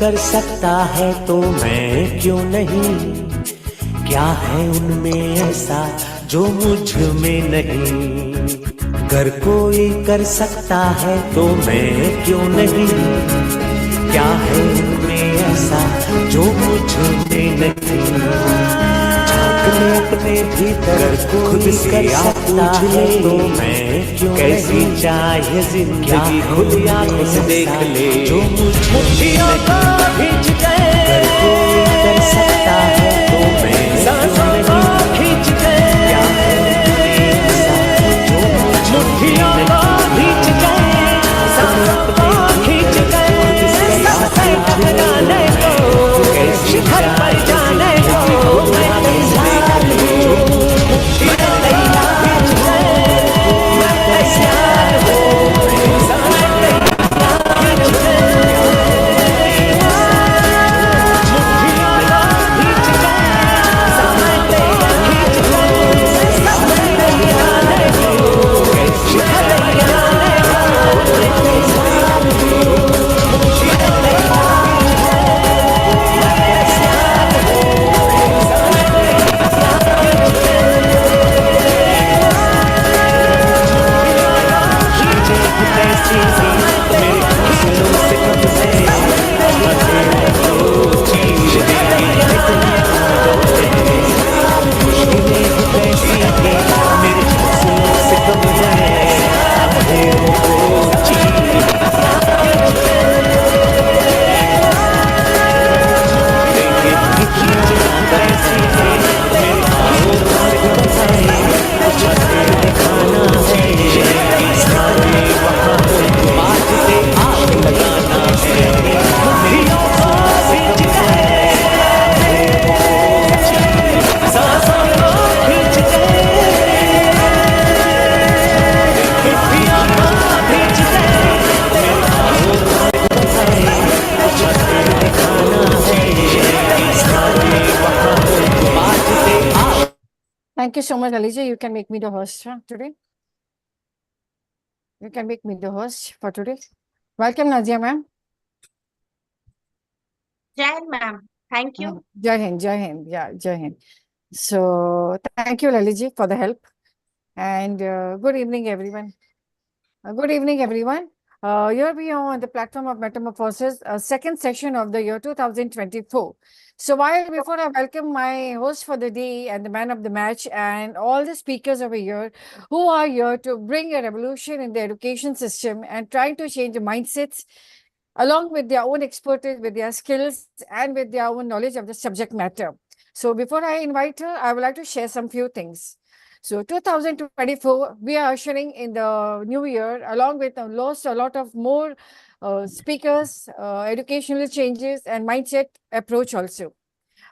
कर सकता है तो मैं क्यों नहीं? क्या है उनमें ऐसा जो मुझ में नहीं? अगर कोई कर सकता है तो मैं क्यों नहीं? क्या है उनमें ऐसा जो मुझ में नहीं? झांक ले अपने भीतर खुद से सकता है तो मैं क्यों? कैसी चाहे जिंदगी खुद आंखों से देख ले जो मुट्ठियों को खींच दे। अगर कोई कर सकता है तो मैं सांसों को खींच दे। क्या है उनमें ऐसा जो मुट्ठियों को खींच दे, सांसों को खींच दे, सांसें टकराने को, शिखर पर जाने को मैं तैयार हूँ। मैं तैयार हूँ, मैं तैयार हूँ, सांसें तैयार Thank you so much, Alija. You can make me the host today. You can make me the host for today. Welcome, Nazia ma'am. Jai Hind, ma'am. Thank you. Jai Hind, Jai Hind. Yeah, Jai Hind. So, thank you, Laliji, for the help. And good evening, everyone. Good evening, everyone. Here we are on the platform of Metamorphosis, second session of the year 2024. So before I welcome my host for the day and the man of the match and all the speakers over here who are here to bring a revolution in the education system and trying to change the mindsets along with their own expertise, with their skills and with their own knowledge of the subject matter. So before I invite her, I would like to share some few things. So 2024, we are ushering in the new year, along with a lot of more speakers, educational changes, and mindset approach also.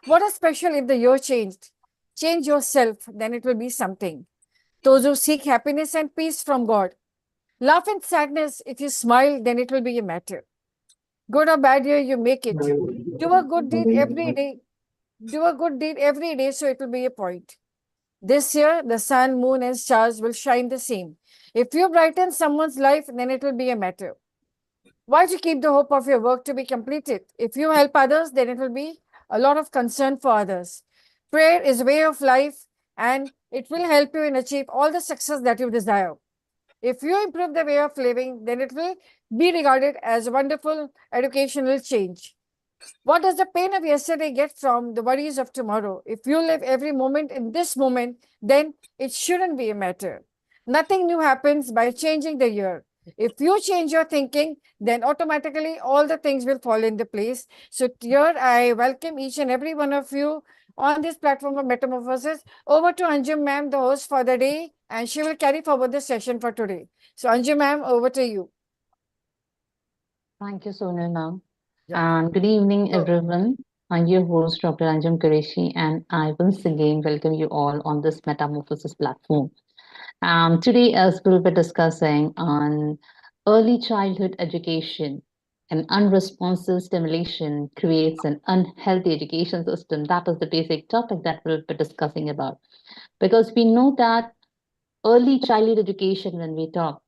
What is special if the year changed? Change yourself, then it will be something. Those who seek happiness and peace from God. Laugh in sadness, if you smile, then it will be a matter. Good or bad year, you make it. Do a good deed every day. Do a good deed every day, so it will be a point. This year, the sun, moon, and stars will shine the same. If you brighten someone's life, then it will be a matter. Why to keep the hope of your work to be completed? If you help others, then it will be a lot of concern for others. Prayer is a way of life, and it will help you in achieve all the success that you desire. If you improve the way of living, then it will be regarded as a wonderful educational change. What does the pain of yesterday get from the worries of tomorrow? If you live every moment in this moment, then it shouldn't be a matter. Nothing new happens by changing the year. If you change your thinking, then automatically all the things will fall into place. So here I welcome each and every one of you on this platform of Metamorphosis. Over to Anjum ma'am, the host for the day, and she will carry forward the session for today. So Anjum ma'am, over to you. Thank you, Sonal ma'am. And good evening, everyone. I'm your host, Dr. Anjum Qureshi, and I once again welcome you all on this Metamorphosis platform. Today, as we'll be discussing on early childhood education, an unresponsive stimulation creates an unhealthy education system. That is the basic topic that we'll be discussing about. Because we know that early childhood education, when we talk,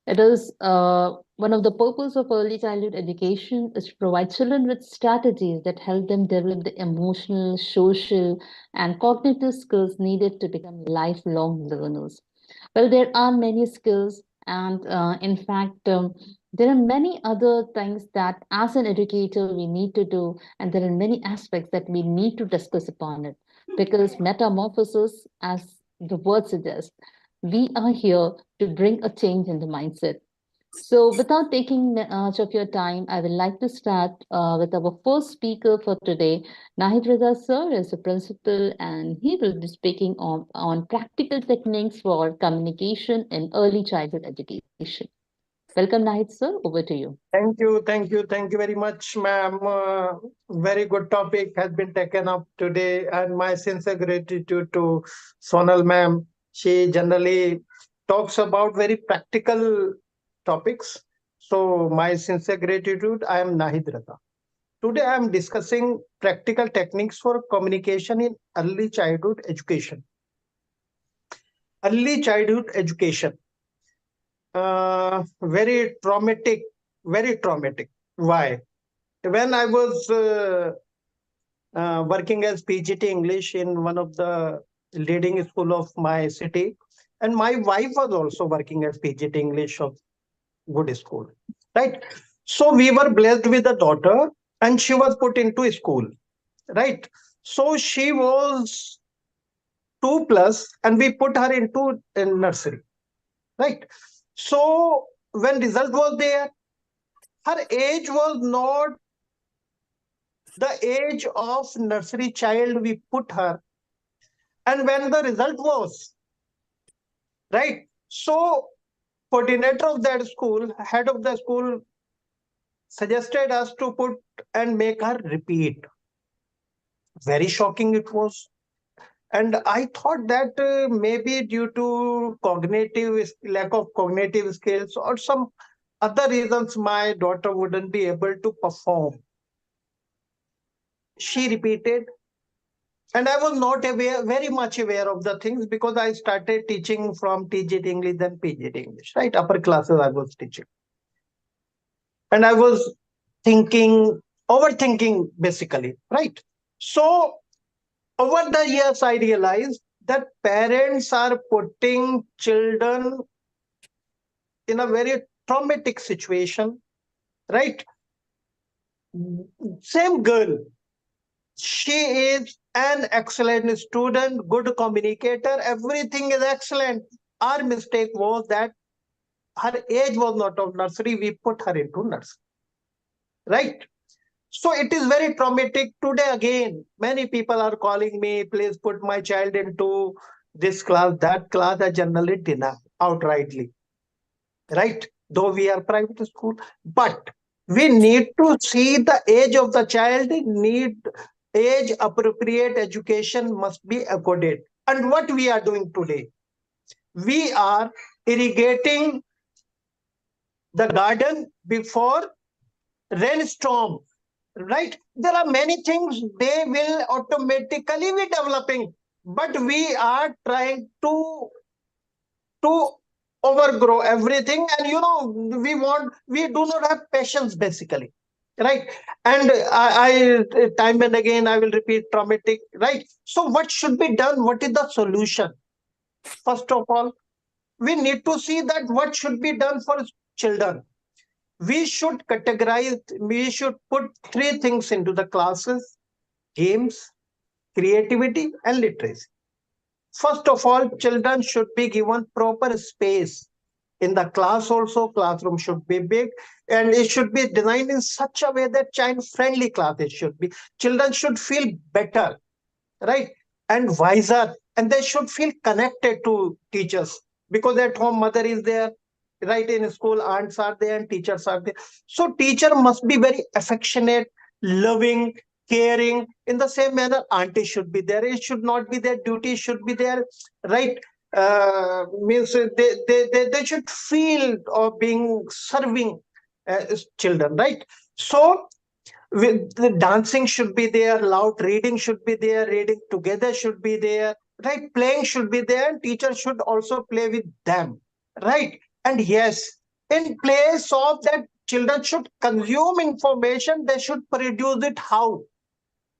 It is one of the purpose of early childhood education is to provide children with strategies that help them develop the emotional, social, and cognitive skills needed to become lifelong learners. Well, there are many skills, and in fact, there are many other things that as an educator we need to do, and there are many aspects that we need to discuss upon it. Because metamorphosis, as the word suggests, we are here to bring a change in the mindset. So, without taking much of your time, I would like to start with our first speaker for today. Nahid Reza sir is a principal and he will be speaking on practical techniques for communication in early childhood education. Welcome, Nahid sir. Over to you. Thank you very much, ma'am. Very good topic has been taken up today, and my sincere gratitude to Sonal ma'am. She generally talks about very practical topics. So, my sincere gratitude. I am Nahid Raza. Today, I am discussing practical techniques for communication in early childhood education. Early childhood education, very traumatic, very traumatic. Why? When I was working as PGT English in one of the leading school of my city, and my wife was also working as PGT English of good school, right? So we were blessed with a daughter, and she was put into school, right? So she was 2 plus, and we put her into nursery, right? So when result was there, her age was not the age of nursery child we put her. And when the result was, right, so coordinator of that school, head of the school, suggested us to put and make her repeat. Very shocking it was. And I thought that maybe due to lack of cognitive skills or some other reasons, my daughter wouldn't be able to perform. She repeated, and I was not aware, very much aware of the things, because I started teaching from TGT English, then PGT English, right? Upper classes I was teaching. And I was overthinking basically, right? So over the years, I realized that parents are putting children in a very traumatic situation, right? Same girl, she is an excellent student, good communicator, everything is excellent. Our mistake was that her age was not of nursery, we put her into nursery, right? So it is very traumatic. Today again, many people are calling me, please put my child into this class, that class. I generally deny outrightly, right? Though we are private school, but we need to see the age of the child, need age appropriate education must be accorded. And what we are doing today, we are irrigating the garden before rainstorm, right? There are many things they will automatically be developing, but we are trying to overgrow everything. And we do not have patience basically, right? And I time and again I will repeat traumatic, right? So what should be done? What is the solution? First of all, we need to see that what should be done for children. We should categorize, we should put three things into the classes: games, creativity, and literacy. First of all, children should be given proper space. In the class also, classroom should be big, and it should be designed in such a way that child-friendly classes should be. Children should feel better, right? And wiser, and they should feel connected to teachers, because at home mother is there, right? In school aunts are there and teachers are there. So teacher must be very affectionate, loving, caring. In the same manner, auntie should be there. It should not be their duty, should be there, right? Means they should feel or being serving children, right? So with the dancing should be there, loud reading should be there, reading together should be there, right? Playing should be there, and teacher should also play with them, right? And yes, In place of that, children should consume information, they should produce it how?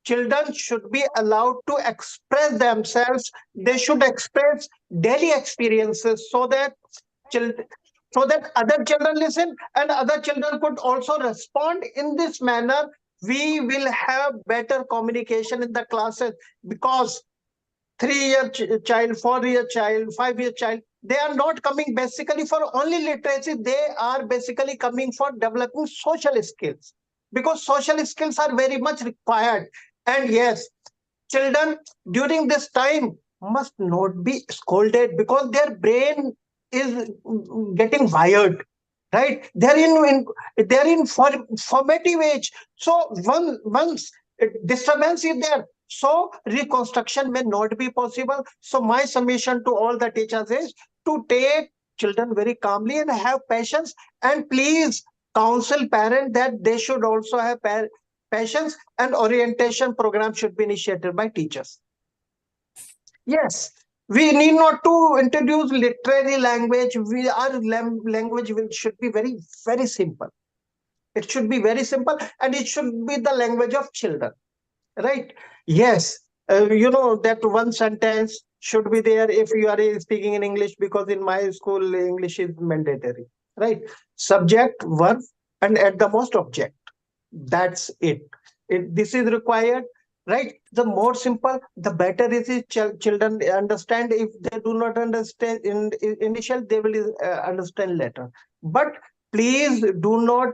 Children should be allowed to express themselves. They should express daily experiences so that children, so that other children listen and other children could also respond in this manner. We will have better communication in the classes, because 3-year child, 4-year child, 5-year child, they are not coming basically for only literacy. They are basically coming for developing social skills, because social skills are very much required. And yes, children during this time must not be scolded, because their brain is getting wired, right? They're in formative age. So once disturbance is there, so reconstruction may not be possible. So my submission to all the teachers is to take children very calmly and have patience, and please counsel parents that they should also have patience, and orientation program should be initiated by teachers. Yes, we need not to introduce literary language. Our language should be very, very simple. It should be very simple, and it should be the language of children, right? Yes, that one sentence should be there if you are speaking in English, because in my school, English is mandatory, right? Subject, verb, and at the most object. That's it. This is required, right? The more simple, the better it is. Children understand. If they do not understand in initial, they will understand later. But please do not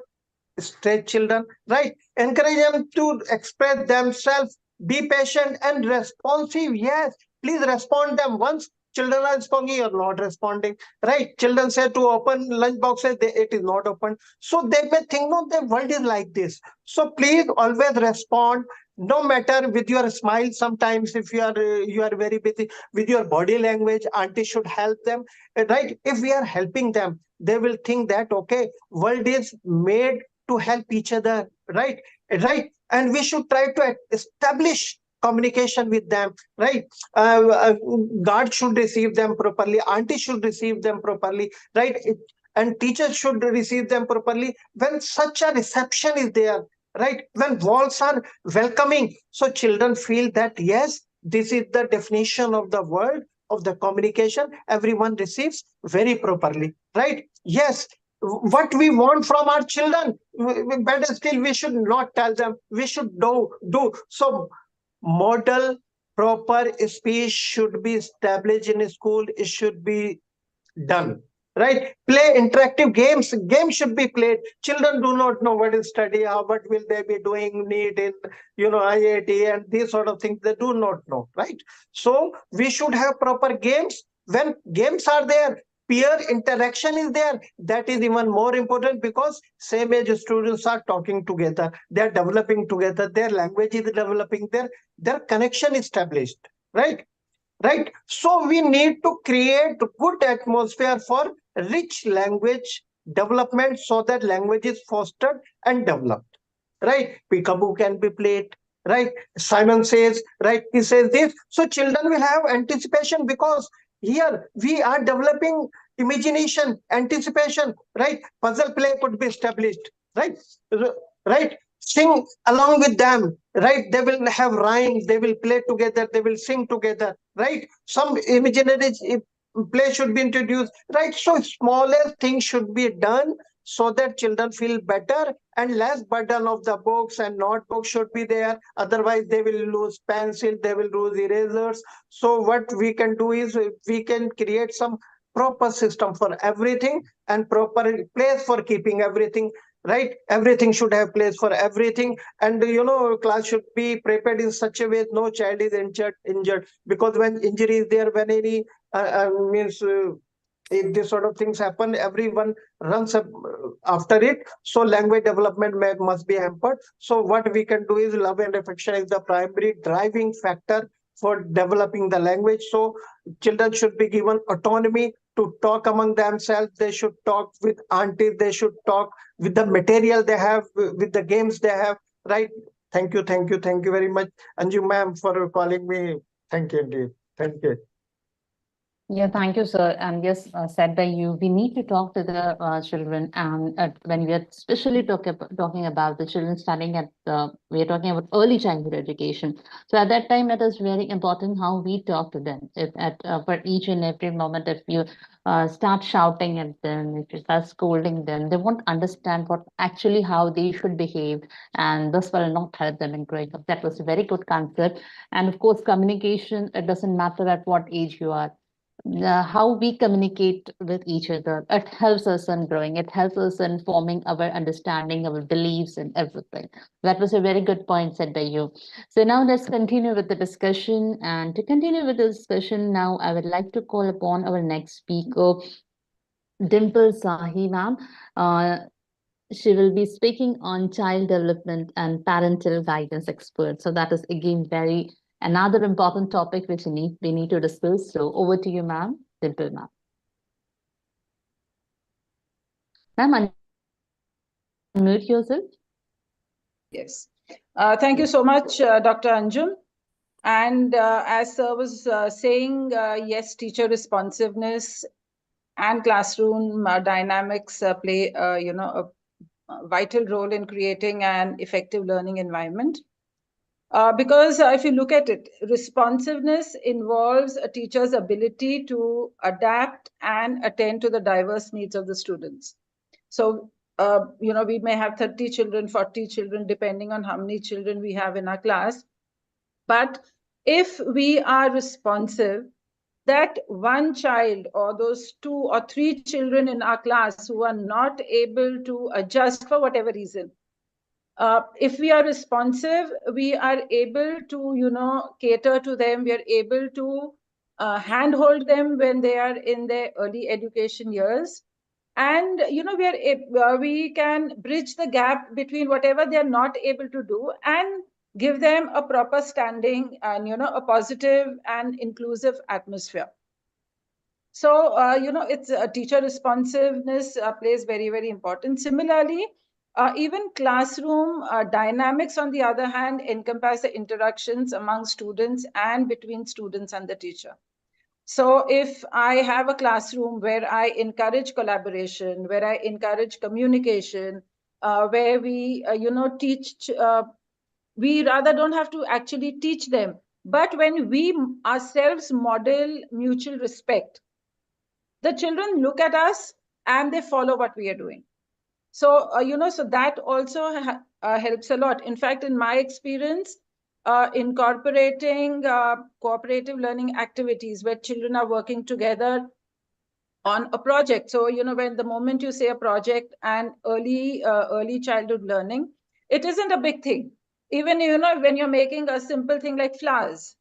stretch children, right? Encourage them to express themselves. Be patient and responsive. Yes, please respond them. Once children are responding, you're not responding, right? Children say to open lunch boxes, it is not open. So they may think, no, the world is like this. So please always respond, no matter with your smile. Sometimes if you are very busy with your body language, auntie should help them, right? If we are helping them, they will think that, okay, world is made to help each other, right? Right. And we should try to establish communication with them, right? God should receive them properly, auntie should receive them properly, right? And teachers should receive them properly. When such a reception is there, right? When walls are welcoming, so children feel that, yes, this is the definition of the world, of the communication, everyone receives very properly, right? Yes, what we want from our children, better still, we should not tell them, we should do. So model proper speech should be established in a school. It should be done, right? Play interactive games should be played. Children do not know what is study, how what will they be doing, need in IIT and these sort of things, they do not know, right? So we should have proper games. When games are there, peer interaction is there, that is even more important, because same age students are talking together, they are developing together, their language is developing, their connection established, right? Right. So we need to create good atmosphere for rich language development, so that language is fostered and developed, right? Peekaboo can be played, right? Simon says, right? He says this. So children will have anticipation, because here we are developing imagination, anticipation, right? Puzzle play could be established, right? Right? Sing along with them, right? They will have rhymes, they will play together, they will sing together, right? Some imaginary play should be introduced, right? So smaller things should be done, so that children feel better, and less burden of the books and notebooks should be there. Otherwise, they will lose pencil, they will lose erasers. So what we can do is we can create some proper system for everything, and proper place for keeping everything, right? Everything should have place for everything. And class should be prepared in such a way no child is injured, because when injury is there, when any means if this sort of things happen, everyone runs up after it. So language development must be hampered. So what we can do is love and affection is the primary driving factor for developing the language. So children should be given autonomy to talk among themselves. They should talk with aunties, they should talk with the material they have, with the games they have, right? Thank you very much, Anju ma'am, for calling me. Thank you indeed. Thank you. Yeah, thank you, sir. And yes, said by you, we need to talk to the children. And when we are especially talking about the children studying we are talking about early childhood education. So at that time, it is very important how we talk to them. If for each and every moment, if you start shouting at them, if you start scolding them, they won't understand what actually how they should behave, and this will not help them in growing up. That was a very good concept. And of course, communication. It doesn't matter at what age you are, how we communicate with each other. It helps us in growing. It helps us in forming our understanding, our beliefs, and everything. That was a very good point said by you. So now let's continue with the discussion. And to continue with the discussion, now I would like to call upon our next speaker, Dimple Sahi, ma'am. Uh, she will be speaking on child development and parental guidance expert. So that is again very another important topic which we need to discuss. So over to you, ma'am. Dimple, ma'am. Ma'am, unmute yourself. Yes. Thank you so much, Dr. Anjum. And as Sir was saying, yes, teacher responsiveness and classroom dynamics play, a vital role in creating an effective learning environment. Because if you look at it, responsiveness involves a teacher's ability to adapt and attend to the diverse needs of the students. So, we may have 30 children, 40 children, depending on how many children we have in our class. But if we are responsive, that one child or those 2 or 3 children in our class who are not able to adjust for whatever reason, if we are responsive, we are able to, cater to them. We are able to handhold them when they are in their early education years. And, we can bridge the gap between whatever they're not able to do and give them a proper standing and, a positive and inclusive atmosphere. So, it's teacher responsiveness plays very, very important. Similarly, even classroom dynamics, on the other hand, encompass the interactions among students and between students and the teacher. So if I have a classroom where I encourage collaboration, where I encourage communication, where we, teach, we rather don't have to actually teach them. But when we ourselves model mutual respect, the children look at us and they follow what we are doing. So, so that also helps a lot. In fact, in my experience, incorporating cooperative learning activities where children are working together on a project. So, when the moment you say a project and early childhood learning, it isn't a big thing. Even, when you're making a simple thing like flowers.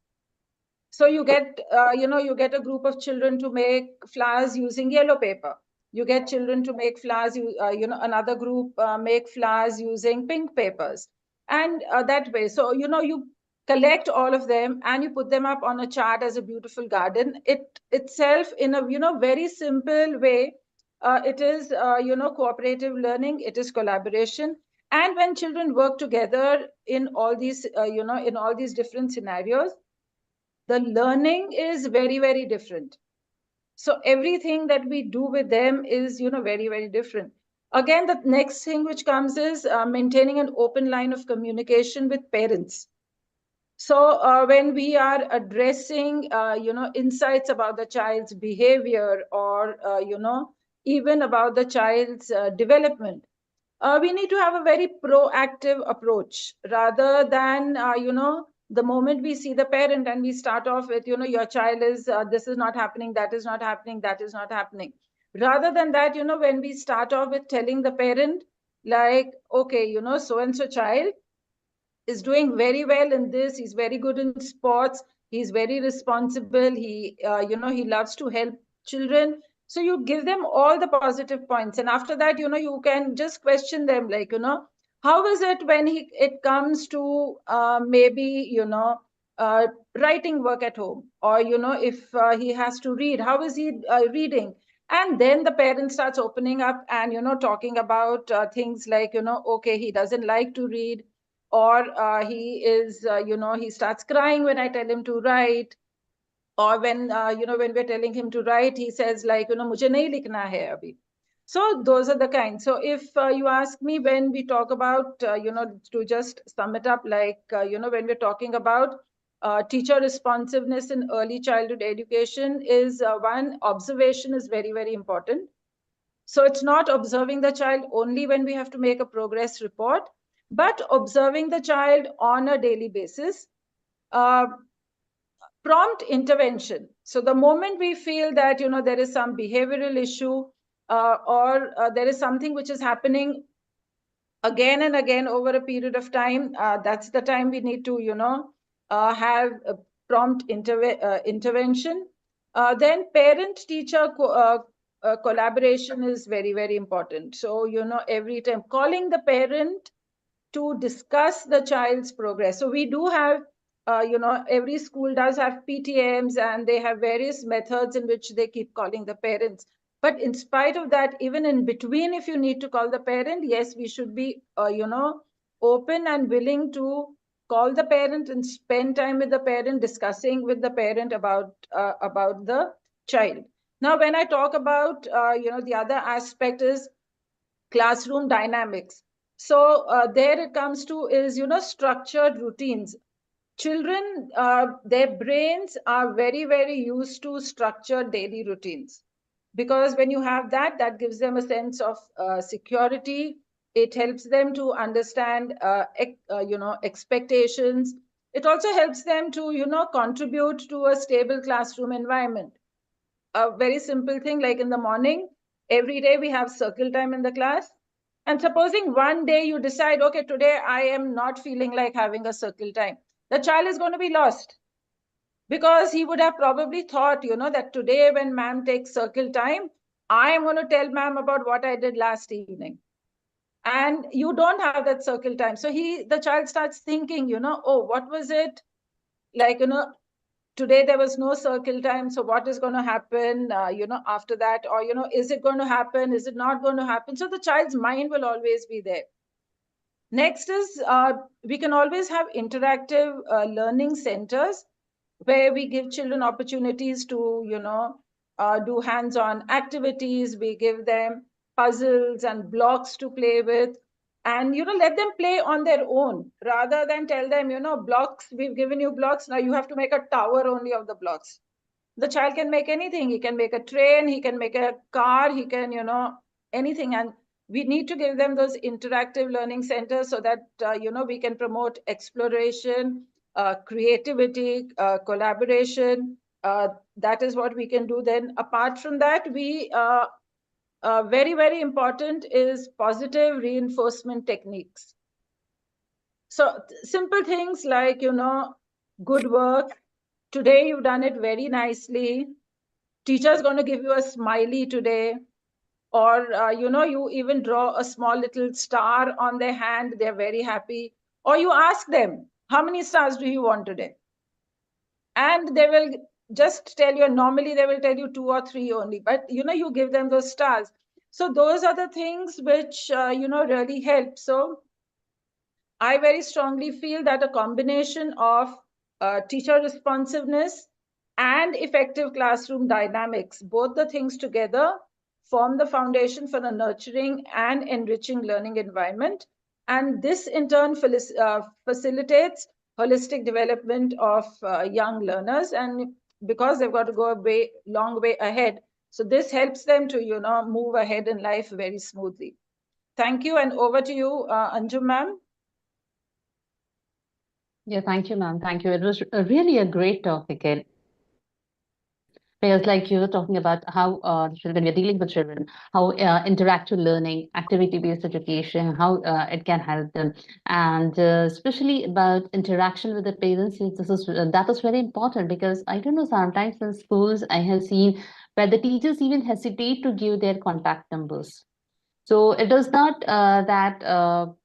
So you get, you get a group of children to make flowers using yellow paper. You get children to make flowers, another group make flowers using pink papers. And that way, so, you collect all of them and you put them up on a chart as a beautiful garden. It itself in a, very simple way, it is, cooperative learning, it is collaboration. And when children work together in all these, in all these different scenarios, the learning is very, very different. So everything that we do with them is, very, very different. Again, the next thing which comes is maintaining an open line of communication with parents. So when we are addressing, insights about the child's behavior or, even about the child's development, we need to have a very proactive approach rather than, the moment we see the parent and we start off with, your child is, this is not happening, that is not happening, that is not happening. Rather than that, when we start off with telling the parent, like, okay, so-and-so child is doing very well in this, he's very good in sports, he's very responsible, he, he loves to help children. So you give them all the positive points. And after that, you can just question them, like, how is it when it comes to maybe, writing work at home, or, if he has to read, how is he reading? And then the parent starts opening up and, talking about things like, okay, he doesn't like to read, or he is, he starts crying when I tell him to write. or when when we're telling him to write, he says like, mujhe nahi likhna hai abhi. So those are the kinds. So if you ask me, when we talk about to just sum it up, like when we're talking about teacher responsiveness in early childhood education, is one, observation is very, very important. So it's not observing the child only when we have to make a progress report, but observing the child on a daily basis. uh, Prompt intervention. So the moment we feel that there is some behavioral issue, or there is something which is happening again and again over a period of time, that's the time we need to have a prompt intervention. Then parent teacher collaboration is very, very important. So every time calling the parent to discuss the child's progress. So we do have, every school does have PTMs, and they have various methods in which they keep calling the parents. But in spite of that, even in between, if you need to call the parent, yes, we should be, open and willing to call the parent and spend time with the parent, discussing with the parent about the child. Now, when I talk about, the other aspect is classroom dynamics. So there it comes to is, structured routines. Children, their brains are very, very used to structured daily routines, because when you have that, that gives them a sense of security. It helps them to understand, expectations. It also helps them to, contribute to a stable classroom environment. A very simple thing, like in the morning, every day we have circle time in the class. And supposing one day you decide, okay, today I am not feeling like having a circle time, the child is going to be lost, because he would have probably thought, that today when ma'am takes circle time, I am going to tell ma'am about what I did last evening. And you don't have that circle time. So the child starts thinking, oh, what was it? Like, today there was no circle time, so what is going to happen after that? Or is it going to happen, is it not going to happen? So the child's mind will always be there. Next is, we can always have interactive learning centers, where we give children opportunities to do hands-on activities. We give them puzzles and blocks to play with, and let them play on their own, rather than tell them, blocks, we've given you blocks, now you have to make a tower only of the blocks. The child can make anything. He can make a train, he can make a car, he can anything. And we need to give them those interactive learning centers, so that we can promote exploration, creativity, collaboration. That is what we can do. Then apart from that, we very, very important is positive reinforcement techniques. So simple things like, good work, today you've done it very nicely, teacher's going to give you a smiley today. Or you even draw a small little star on their hand, they're very happy. Or you ask them, how many stars do you want today? And they will just tell you, normally they will tell you 2 or 3 only, but you give them those stars. So those are the things which really help. So I very strongly feel that a combination of teacher responsiveness and effective classroom dynamics, both the things together, form the foundation for a nurturing and enriching learning environment. And this in turn facilitates holistic development of young learners. And because they've got to go a long way ahead, so this helps them to move ahead in life very smoothly. Thank you, and over to you, Anjum ma'am. Yeah, thank you, ma'am. Thank you. It was really a great talk again. Because like you were talking about how children, we're dealing with children, how interactive learning, activity-based education, how it can help them. And especially about interaction with the parents, that is very important, because I don't know, sometimes in schools I have seen where the teachers even hesitate to give their contact numbers. So it is not that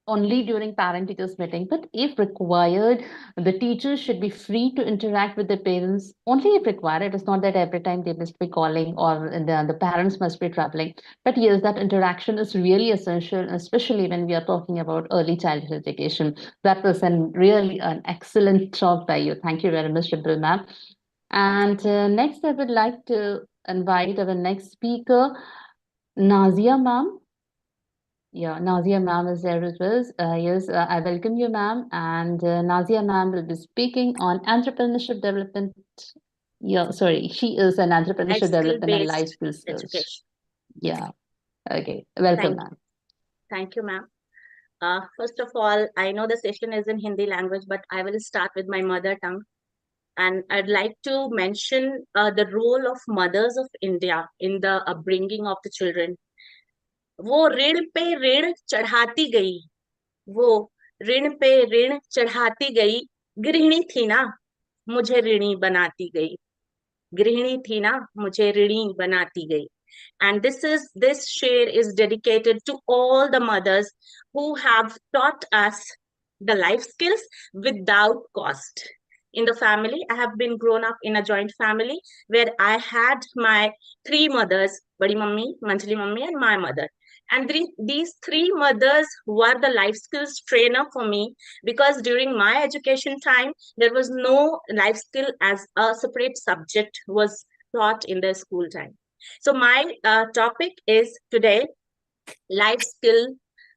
only during parent-teachers meeting, but if required, the teachers should be free to interact with the parents only if required. It is not that every time they must be calling or the parents must be traveling. But yes, that interaction is really essential, especially when we are talking about early childhood education. That was really an excellent talk by you. Thank you very much, Dimple ma'am. And next, I would like to invite our next speaker, Nazia ma'am. Yeah, Nazia ma'am is there with us. Yes, I welcome you, ma'am. And Nazia ma'am will be speaking on entrepreneurship development. Yeah, sorry, she is an Life entrepreneurship skill development and life based skills coach. education. Yeah, okay. Welcome, Thank, ma'am. thank you, ma'am. First of all, I know the session is in Hindi language, but I will start with my mother tongue. And I'd like to mention the role of mothers of India in the upbringing of the children. वो ऋण पे ऋण चढ़ाती गई, वो ऋण पे ऋण चढ़ाती गई, गृहिणी थी ना, मुझे ऋणी बनाती गई, गृहिणी थी ना, मुझे ऋणी बनाती गई. And this share is dedicated to all the mothers who have taught us the life skills without cost. In the family, I have been grown up in a joint family where I had my three mothers, Badi Mummy, Manjali Mummy, and my mother. And these three mothers were the life skills trainer for me, because during my education time, there was no life skill as a separate subject was taught in the school time. So my topic is today life skill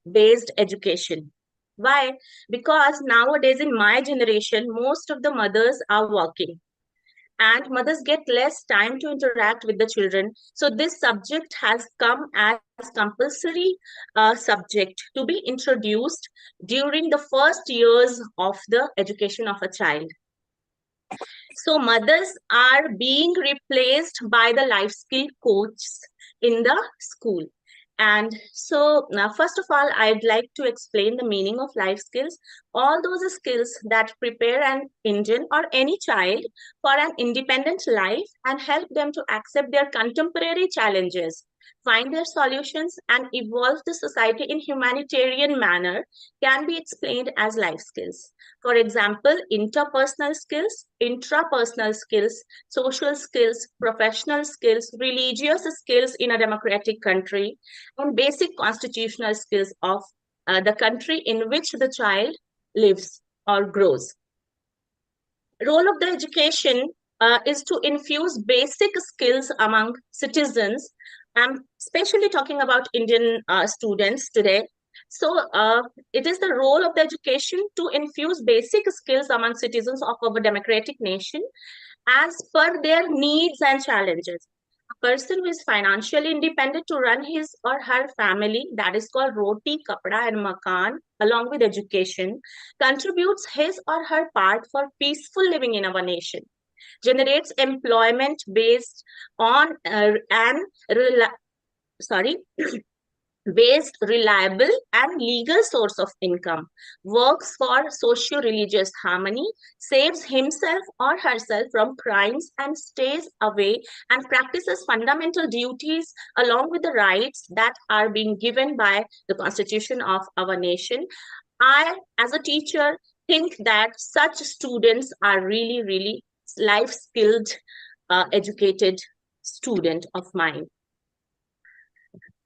based education. Why? Because nowadays in my generation, most of the mothers are working and mothers get less time to interact with the children. So this subject has come as compulsory subject to be introduced during the first years of the education of a child. So mothers are being replaced by the life skill coaches in the school. And so now, first of all, I'd like to explain the meaning of life skills. All those skills that prepare an Indian or any child for an independent life and help them to accept their contemporary challenges, find their solutions, and evolve the society in humanitarian manner can be explained as life skills. For example, interpersonal skills, intrapersonal skills, social skills, professional skills, religious skills in a democratic country, and basic constitutional skills of the country in which the child lives or grows. Role of the education is to infuse basic skills among citizens. I'm especially talking about Indian students today. So it is the role of the education to infuse basic skills among citizens of our democratic nation as per their needs and challenges. A person who is financially independent to run his or her family, that is called roti, kapda, and makan, along with education, contributes his or her part for peaceful living in our nation, generates employment based on based, reliable, and legal source of income, works for socio-religious harmony, saves himself or herself from crimes and stays away, and practices fundamental duties along with the rights that are being given by the Constitution of our nation. I, as a teacher, think that such students are really, really life-skilled, educated student of mine.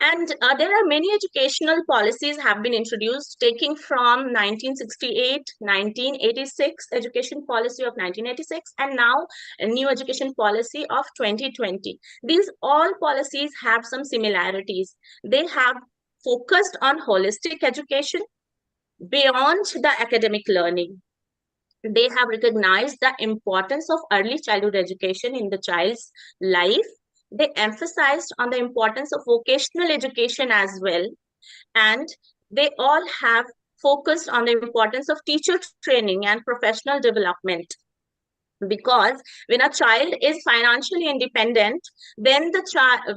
And there are many educational policies have been introduced, taking from 1968, 1986, education policy of 1986, and now a new education policy of 2020. These all policies have some similarities. They have focused on holistic education beyond the academic learning. They have recognized the importance of early childhood education in the child's life. They emphasized on the importance of vocational education as well. And they all have focused on the importance of teacher training and professional development. Because when a child is financially independent, then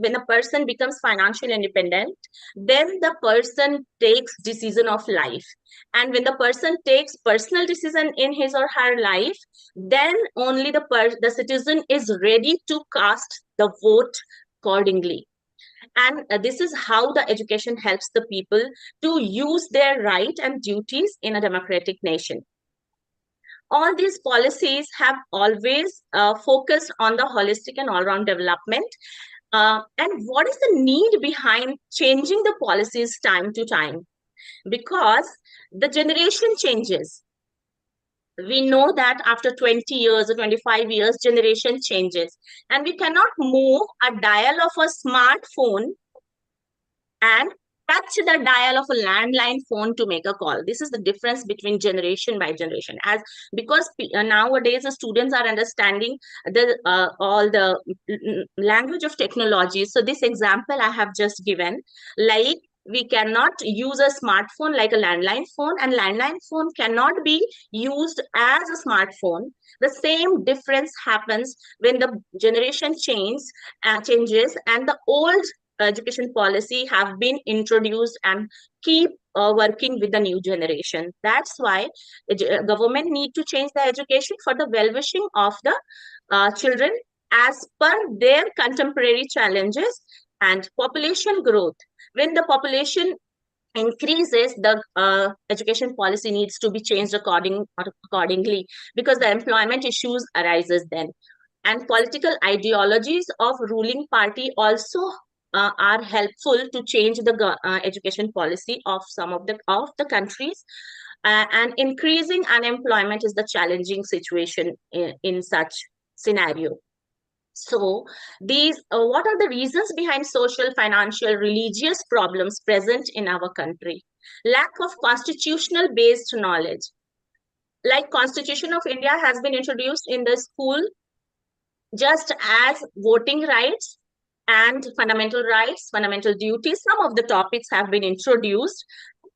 when a person becomes financially independent, then the person takes decision of life. And when the person takes personal decision in his or her life, then only the citizen is ready to cast the vote accordingly. And this is how the education helps the people to use their right and duties in a democratic nation. All these policies have always focused on the holistic and all-round development. And what is the need behind changing the policies time to time? Because the generation changes. we know that after 20 years or 25 years, generation changes. And we cannot move a dial of a smartphone and touch the dial of a landline phone to make a call. This is the difference between generation by generation. As because nowadays the students are understanding the all the language of technology. So this example I have just given, like we cannot use a smartphone like a landline phone, and landline phone cannot be used as a smartphone. The same difference happens when the generation changes and the old education policy have been introduced and keep working with the new generation. That's why the government need to change the education for the well-wishing of the children as per their contemporary challenges and population growth. When the population increases, the education policy needs to be changed accordingly, because the employment issues arises then. And political ideologies of ruling party also are helpful to change the education policy of some of the countries. And increasing unemployment is the challenging situation in such scenario. So these, what are the reasons behind social, financial, religious problems present in our country? Lack of constitutional based knowledge. Like Constitution of India has been introduced in the school, just as voting rights and fundamental rights, fundamental duties, some of the topics have been introduced.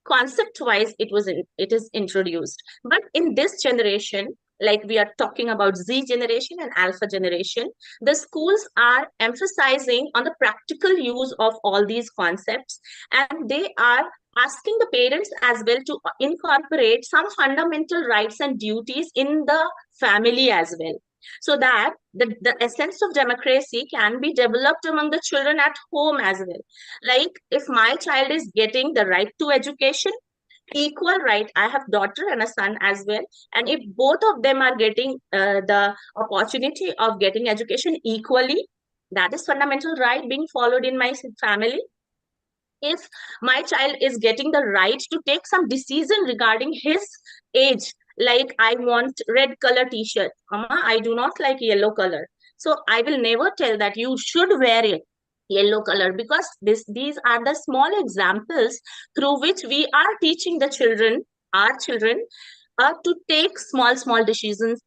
Concept-wise, it is introduced. But in this generation, like we are talking about Z generation and Alpha generation, the schools are emphasizing on the practical use of all these concepts, and they are asking the parents as well to incorporate some fundamental rights and duties in the family as well, so that the essence of democracy can be developed among the children at home as well. Like if my child is getting the right to education, equal right, I have daughter and a son as well, and if both of them are getting the opportunity of getting education equally, that is fundamental right being followed in my family. If my child is getting the right to take some decision regarding his age, like I want red color t-shirt, mama, I do not like yellow color, so I will never tell that you should wear it yellow color, because these are the small examples through which we are teaching the children, our children, to take small decisions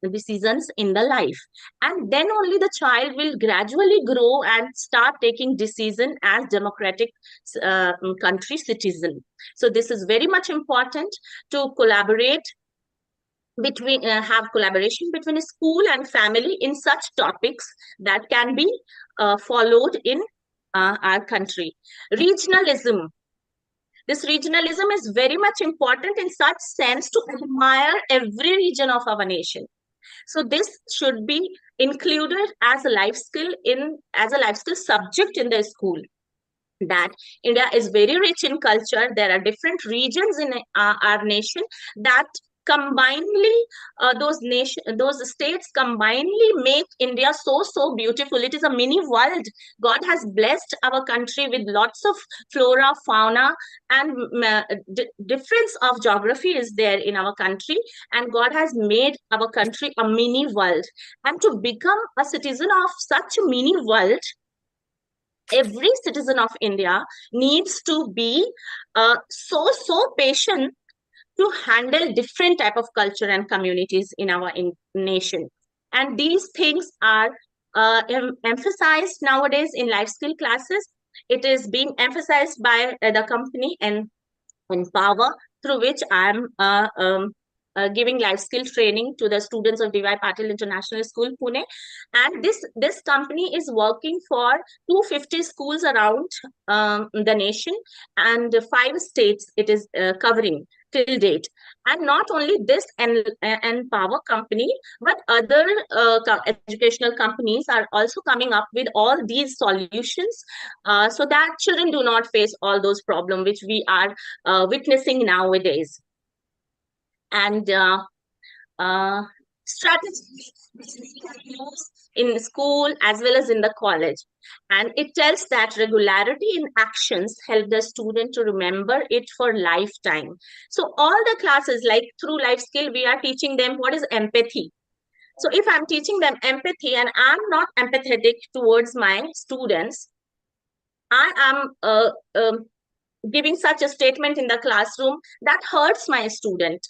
in the life, and then only the child will gradually grow and start taking decision as democratic country citizen. So this is very much important to collaborate between have collaboration between school and family in such topics that can be followed in our country. Regionalism. This regionalism is very much important in such sense to admire every region of our nation. So this should be included as a life skill subject in the school. That India is very rich in culture. There are different regions in our nation that combinedly, those states combinedly make India so beautiful. It is a mini world. God has blessed our country with lots of flora, fauna, and difference of geography is there in our country, and God has made our country a mini world. And to become a citizen of such a mini world, every citizen of India needs to be so patient to handle different type of culture and communities in our nation. And these things are emphasized nowadays in life skill classes. It is being emphasized by the company and Power, through which I am giving life skill training to the students of D.Y. Patil International School, Pune. And this company is working for 250 schools around the nation, and 5 states it is covering till date. And not only this Power company, but other educational companies are also coming up with all these solutions so that children do not face all those problems which we are witnessing nowadays. And strategies which we can use in school as well as in the college. And it tells that regularity in actions help the student to remember it for lifetime. So all the classes, like through life skill, we are teaching them what is empathy. So if I'm teaching them empathy and I'm not empathetic towards my students, I am giving such a statement in the classroom that hurts my student.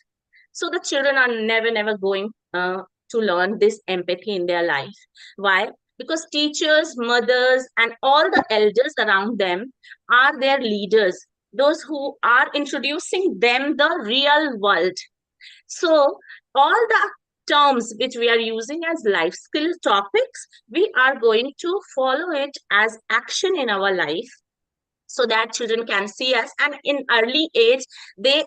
So the children are never going to learn this empathy in their life. Why? Because teachers, mothers, and all the elders around them are their leaders, those who are introducing them the real world. So all the terms which we are using as life skill topics, we are going to follow it as action in our life so that children can see us. And in early age, they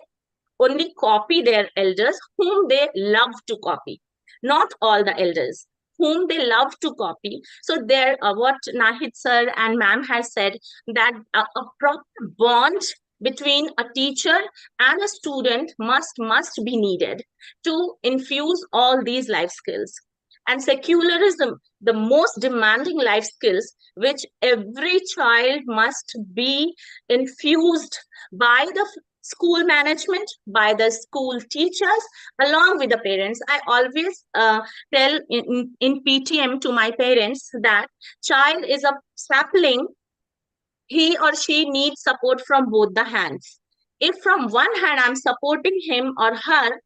only copy their elders whom they love to copy, not all the elders whom they love to copy. So there, what Nahid sir and ma'am has said, that a proper bond between a teacher and a student must be needed to infuse all these life skills. And secularism, the most demanding life skills which every child must be infused by the school management, by the school teachers, along with the parents. I always tell in PTM to my parents that child is a sapling. He or she needs support from both the hands. If from one hand I'm supporting him or her,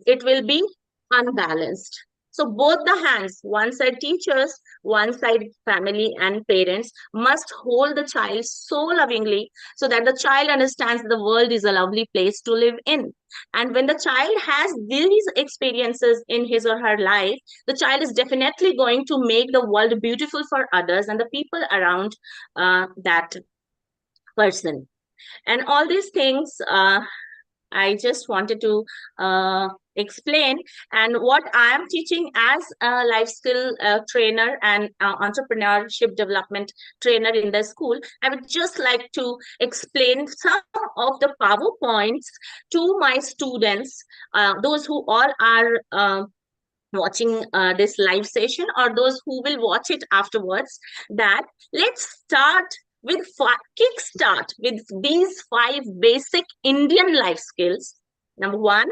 it will be unbalanced. So both the hands, one side teachers, one side family and parents, must hold the child so lovingly so that the child understands the world is a lovely place to live in. And when the child has these experiences in his or her life, the child is definitely going to make the world beautiful for others and the people around that person. And all these things I just wanted to explain. And what I am teaching as a life skill trainer and entrepreneurship development trainer in the school, I would just like to explain some of the PowerPoints to my students, those who all are watching this live session or those who will watch it afterwards, that let's start with kickstart with these 5 basic Indian life skills. Number 1,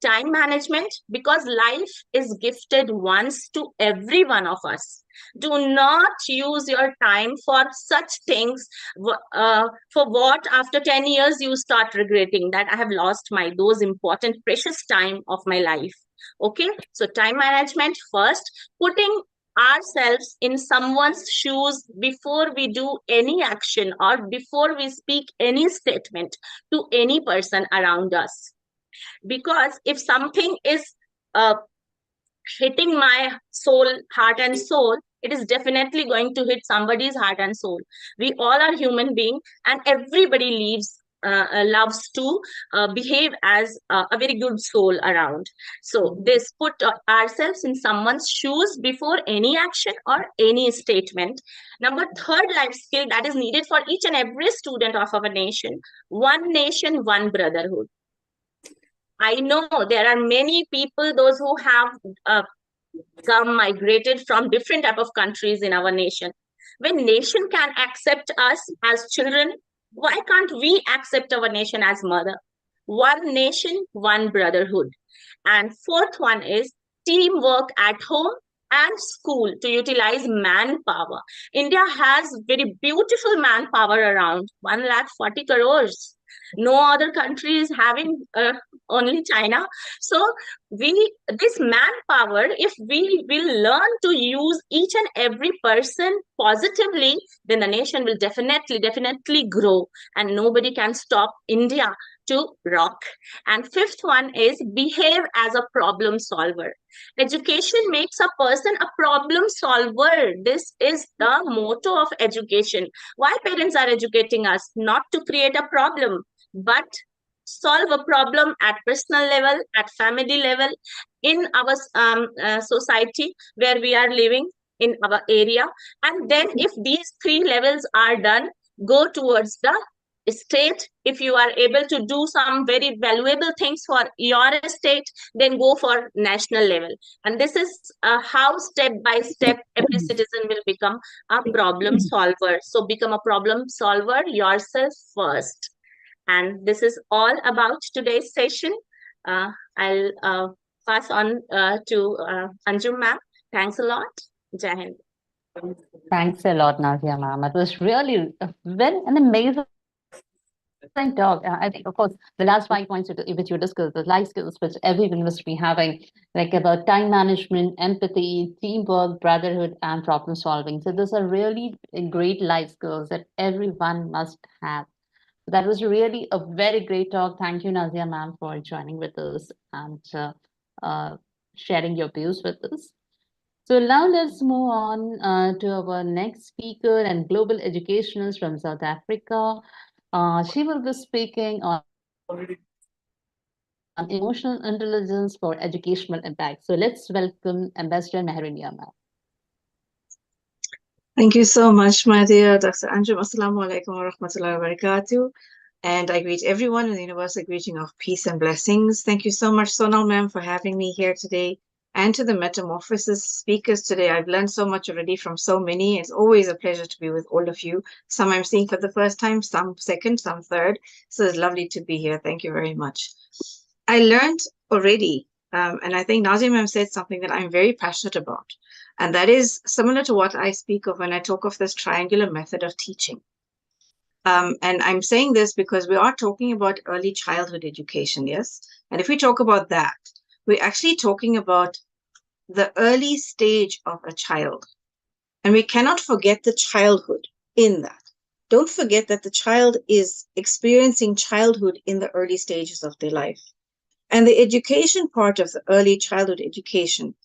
time management, because life is gifted once to every one of us. Do not use your time for such things for what after 10 years you start regretting that I have lost those important precious time of my life. Okay, so time management first, putting ourselves in someone's shoes before we do any action or before we speak any statement to any person around us. Because if something is hitting my soul, heart and soul, it is definitely going to hit somebody's heart and soul. We all are human beings and everybody loves to behave as a very good soul around. So this put ourselves in someone's shoes before any action or any statement. Number 3rd life skill that is needed for each and every student of our nation: one nation, one brotherhood. I know there are many people, those who have migrated from different type of countries in our nation. When nation can accept us as children, why can't we accept our nation as mother? One nation, one brotherhood. And 4th one is teamwork at home and school to utilize manpower. India has very beautiful manpower around 140 crores. No other country is having only China. So this manpower, if we will learn to use each and every person positively, then the nation will definitely grow and nobody can stop India to rock. And 5th one is behave as a problem solver. Education makes a person a problem solver. This is the motto of education. Why parents are educating us? Not to create a problem, but solve a problem at personal level, at family level, in our society where we are living, in our area. And then if these 3 levels are done, go towards the state. If you are able to do some very valuable things for your state, then go for national level. And this is how step by step every citizen will become a problem solver. So become a problem solver yourself first. And this is all about today's session. I'll pass on to Anjum ma'am. Thanks a lot. Jai Hind. Thanks a lot, Nazia ma'am. It was really an amazing talk. I think, of course, the last 5 points which you discussed, the life skills which everyone must be having, like about time management, empathy, teamwork, brotherhood, and problem solving. So those are really great life skills that everyone must have. So that was really a very great talk. Thank you, Nazia ma'am, for joining with us and sharing your views with us. So now let's move on to our next speaker and global educationalist from South Africa. She will be speaking on emotional intelligence for educational impact. So let's welcome Ambassador Mehrinia ma'am. Thank you so much, my dear Dr. Anjum. Assalamu alaikum wa rahmatullahi wa barakatuh. And I greet everyone with the universal greeting of peace and blessings. Thank you so much, Sonal ma'am, for having me here today. And to the Metamorphosis speakers today. I've learned so much already from so many. It's always a pleasure to be with all of you. Some I'm seeing for the first time, some second, some third. So it's lovely to be here. Thank you very much. I learned already, and I think Nazia ma'am said something that I'm very passionate about. And that is similar to what I speak of when I talk of this triangular method of teaching. And I'm saying this because we are talking about early childhood education, yes? And if we talk about that, we're actually talking about the early stage of a child. And we cannot forget the childhood in that. Don't forget that the child is experiencing childhood in the early stages of their life. And the education part of the early childhood education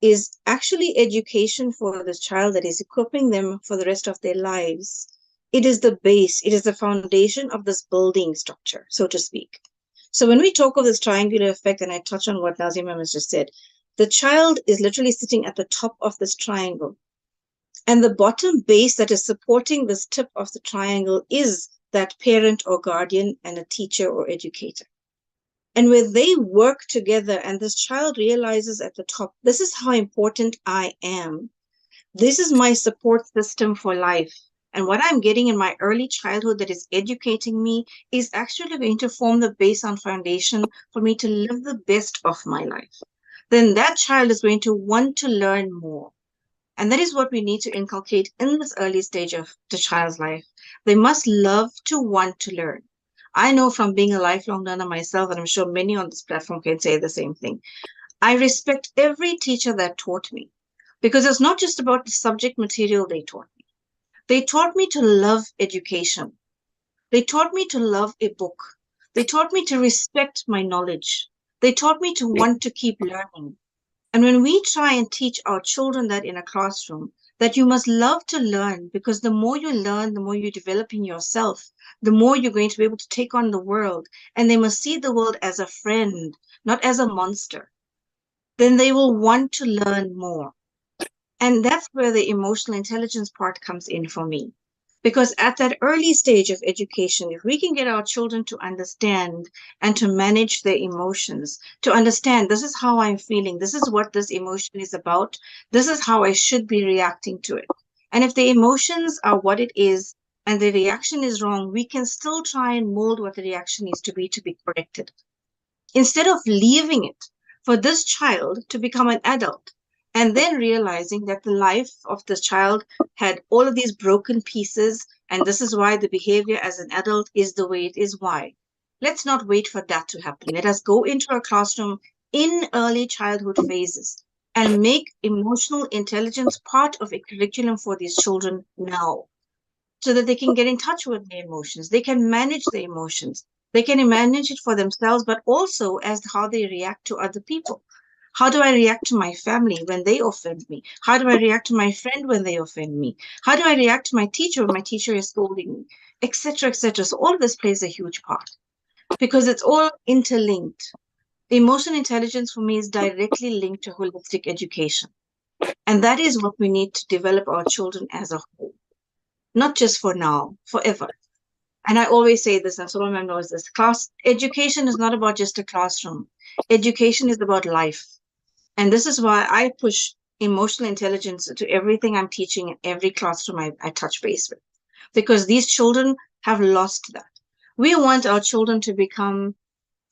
is actually education for this child that is equipping them for the rest of their lives. It is the base, it is the foundation of this building structure, so to speak. So when we talk of this triangular effect, and I touch on what Nazia ma'am has just said, the child is literally sitting at the top of this triangle. And the bottom base that is supporting this tip of the triangle is that parent or guardian and a teacher or educator. And when they work together and this child realizes at the top, this is how important I am. This is my support system for life. And what I'm getting in my early childhood that is educating me is actually going to form the base and foundation for me to live the best of my life. Then that child is going to want to learn more. And that is what we need to inculcate in this early stage of the child's life. They must love to want to learn. I know from being a lifelong learner myself, and I'm sure many on this platform can say the same thing. I respect every teacher that taught me because it's not just about the subject material they taught me. They taught me to love education. They taught me to love a book. They taught me to respect my knowledge. They taught me to want to keep learning. And when we try and teach our children that in a classroom, that you must love to learn, because the more you learn, the more you're developing yourself, the more you're going to be able to take on the world. And they must see the world as a friend, not as a monster. Then they will want to learn more. And that's where the emotional intelligence part comes in for me. Because at that early stage of education, if we can get our children to understand and to manage their emotions, to understand this is how I'm feeling, this is what this emotion is about, this is how I should be reacting to it. And if the emotions are what it is and the reaction is wrong, we can still try and mold what the reaction needs to be corrected. Instead of leaving it for this child to become an adult, and then realizing that the life of the child had all of these broken pieces, and this is why the behavior as an adult is the way it is. Why? Let's not wait for that to happen. Let us go into a classroom in early childhood phases and make emotional intelligence part of a curriculum for these children now, so that they can get in touch with their emotions. They can manage their emotions. They can manage it for themselves, but also as how they react to other people. How do I react to my family when they offend me? How do I react to my friend when they offend me? How do I react to my teacher when my teacher is scolding me? Etc., etc. So all of this plays a huge part because it's all interlinked. Emotional intelligence for me is directly linked to holistic education. And that is what we need to develop our children as a whole. Not just for now, forever. And I always say this, and Solomon knows this, education is not about just a classroom. Education is about life. And this is why I push emotional intelligence to everything I'm teaching in every classroom I touch base with, because these children have lost that. We want our children to become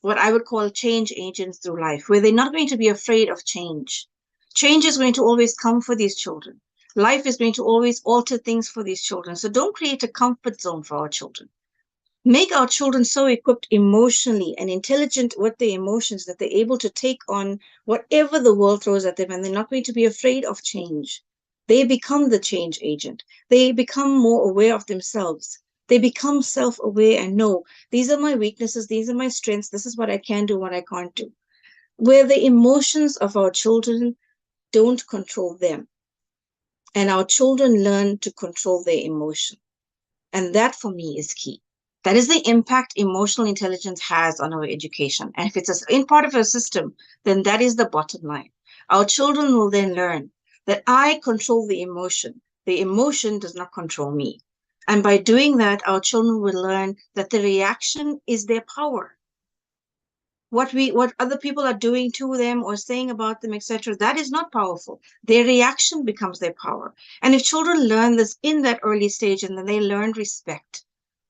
what I would call change agents through life, where they're not going to be afraid of change. Change is going to always come for these children. Life is going to always alter things for these children. So don't create a comfort zone for our children. Make our children so equipped emotionally and intelligent with their emotions that they're able to take on whatever the world throws at them, and they're not going to be afraid of change. They become the change agent. They become more aware of themselves. They become self-aware and know, these are my weaknesses, these are my strengths, this is what I can do, what I can't do. Where the emotions of our children don't control them, and our children learn to control their emotion. And that for me is key. That is the impact emotional intelligence has on our education. And if it's in part of a system, then that is the bottom line. Our children will then learn that I control the emotion. The emotion does not control me. And by doing that, our children will learn that the reaction is their power. What other people are doing to them or saying about them, etc., that is not powerful. Their reaction becomes their power. And if children learn this in that early stage, and then they learn respect,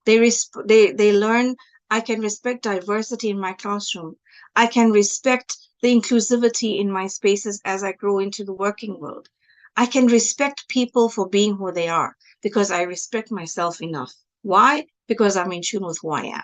they learn, I can respect diversity in my classroom. I can respect the inclusivity in my spaces as I grow into the working world. I can respect people for being who they are because I respect myself enough. Why? Because I'm in tune with who I am.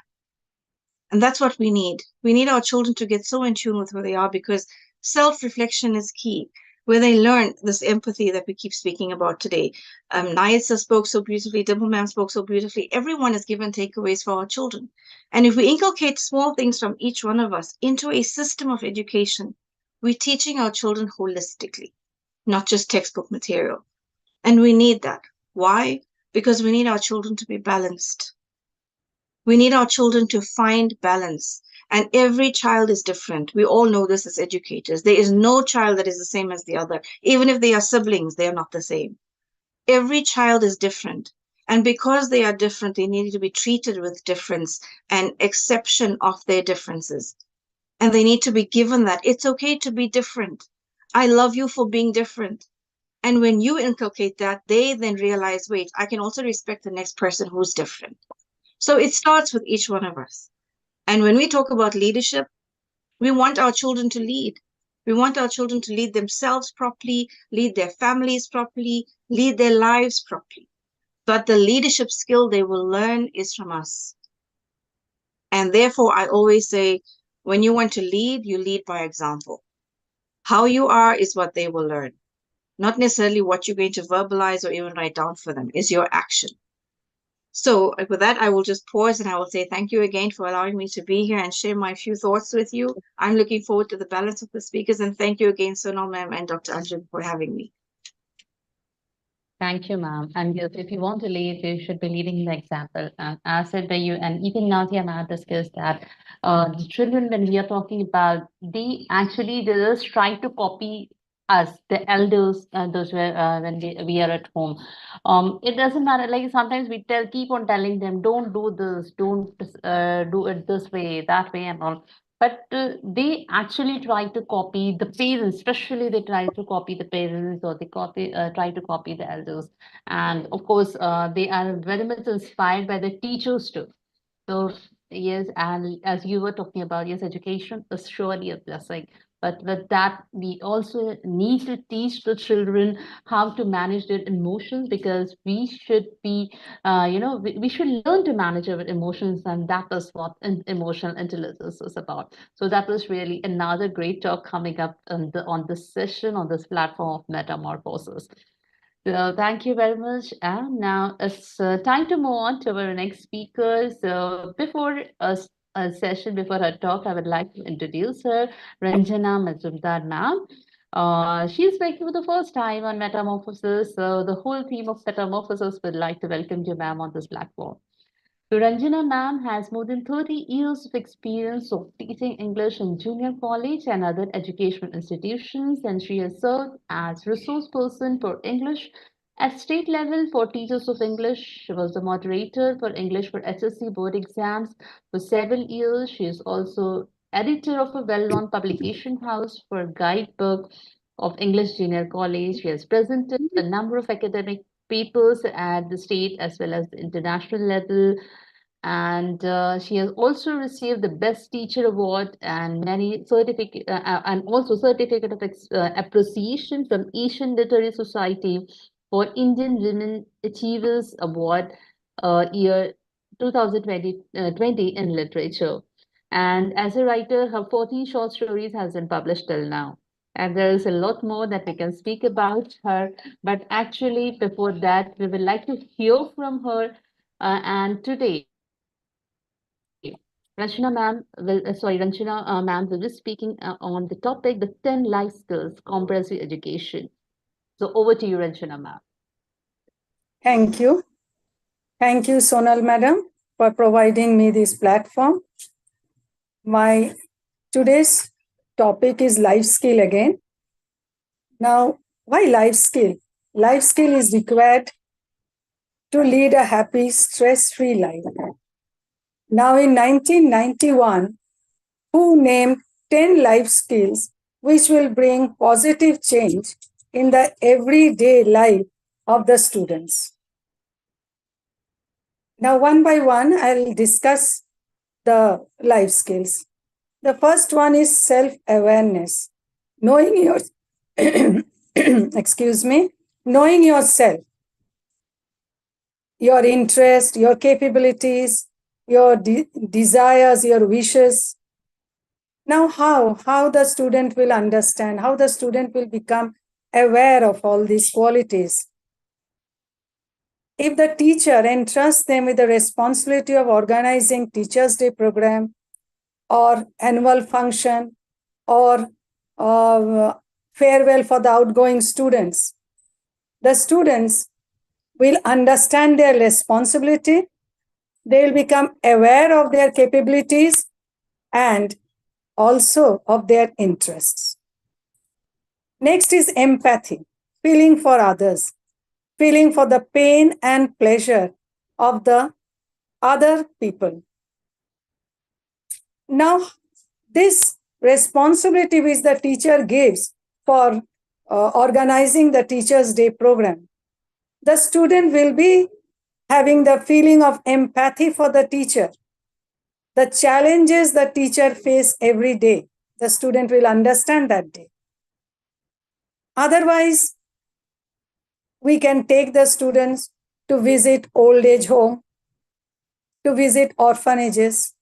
And that's what we need. We need our children to get so in tune with who they are, because self-reflection is key, where they learn this empathy that we keep speaking about today. Nayasa spoke so beautifully, Dimple Ma'am spoke so beautifully. Everyone has given takeaways for our children. And if we inculcate small things from each one of us into a system of education, we're teaching our children holistically, not just textbook material. And we need that. Why? Because we need our children to be balanced. We need our children to find balance. And every child is different. We all know this as educators. There is no child that is the same as the other. Even if they are siblings, they are not the same. Every child is different. And because they are different, they need to be treated with difference and exception of their differences. And they need to be given that it's okay to be different. I love you for being different. And when you inculcate that, they then realize, wait, I can also respect the next person who's different. So it starts with each one of us. And when we talk about leadership, we want our children to lead. We want our children to lead themselves properly, lead their families properly, lead their lives properly. But the leadership skill they will learn is from us. And therefore, I always say, when you want to lead, you lead by example. How you are is what they will learn. Not necessarily what you're going to verbalize or even write down for them, is your action. So with that, I will just pause and I will say thank you again for allowing me to be here and share my few thoughts with you. I'm looking forward to the balance of the speakers, and thank you again, Sonal ma'am and Dr. Anjum, for having me. Thank you, ma'am. And yes, if you want to lead, you should be leading the example. As said by you, and even Nadia ma'am discussed that the children, when we are talking about, they just try to copy us, the elders, those were when we are at home. It doesn't matter. Like sometimes we keep on telling them, don't do this, don't do it this way, that way, and all. But they actually try to copy the parents, especially they try to copy the parents, or try to copy the elders. And of course, they are very much inspired by the teachers too. So yes, and as you were talking about, yes, education is surely a blessing. But with that, we also need to teach the children how to manage their emotions, because we should be, we should learn to manage our emotions, and that is what emotional intelligence is about. So that was really another great talk coming up on this session, on this platform of Metamorphosis. So thank you very much. And now it's time to move on to our next speaker. So before a session, before her talk, I would like to introduce her, Ranjana Majumdar ma'am. She's speaking for the first time on Metamorphosis. So the whole team of Metamorphosis would like to welcome you, ma'am, on this platform. So Ranjana ma'am has more than 30 years of experience of teaching English in junior college and other educational institutions, and she has served as resource person for English At state level, for teachers of English, she was the moderator for English for SSC board exams for several years. She is also editor of a well-known publication house for guidebook of English Junior College. She has presented a number of academic papers at the state as well as the international level. And she has also received the Best Teacher Award and many certificate and also certificate of appreciation from Asian Literary Society for Indian Women Achievers Award year 2020 in literature. And as a writer, her 14 short stories has been published till now. And there is a lot more that we can speak about her. But actually, before that, we would like to hear from her. And today, Ranjana ma'am will be speaking on the topic, the 10 life skills, comprehensive education. So over to you, Ranjana ma'am. Thank you. Thank you, Sonal madam, for providing me this platform. My today's topic is life skill again. Now, why life skill? Life skill is required to lead a happy, stress-free life. Now, in 1991, who named 10 life skills which will bring positive change in the everyday life of the students? Now, one by one, I'll discuss the life skills. The first one is self-awareness, knowing your, excuse me, knowing yourself, your interest, your capabilities, your desires, your wishes. Now, how the student will understand, how the student will become aware of all these qualities. If the teacher entrusts them with the responsibility of organizing Teachers' Day program or annual function or farewell for the outgoing students, the students will understand their responsibility, they will become aware of their capabilities and also of their interests. Next is empathy, feeling for others, feeling for the pain and pleasure of the other people. Now, this responsibility which the teacher gives for organizing the Teachers' Day program, the student will be having the feeling of empathy for the teacher. The challenges the teacher face every day, the student will understand that day. Otherwise, we can take the students to visit old age home, to visit orphanages.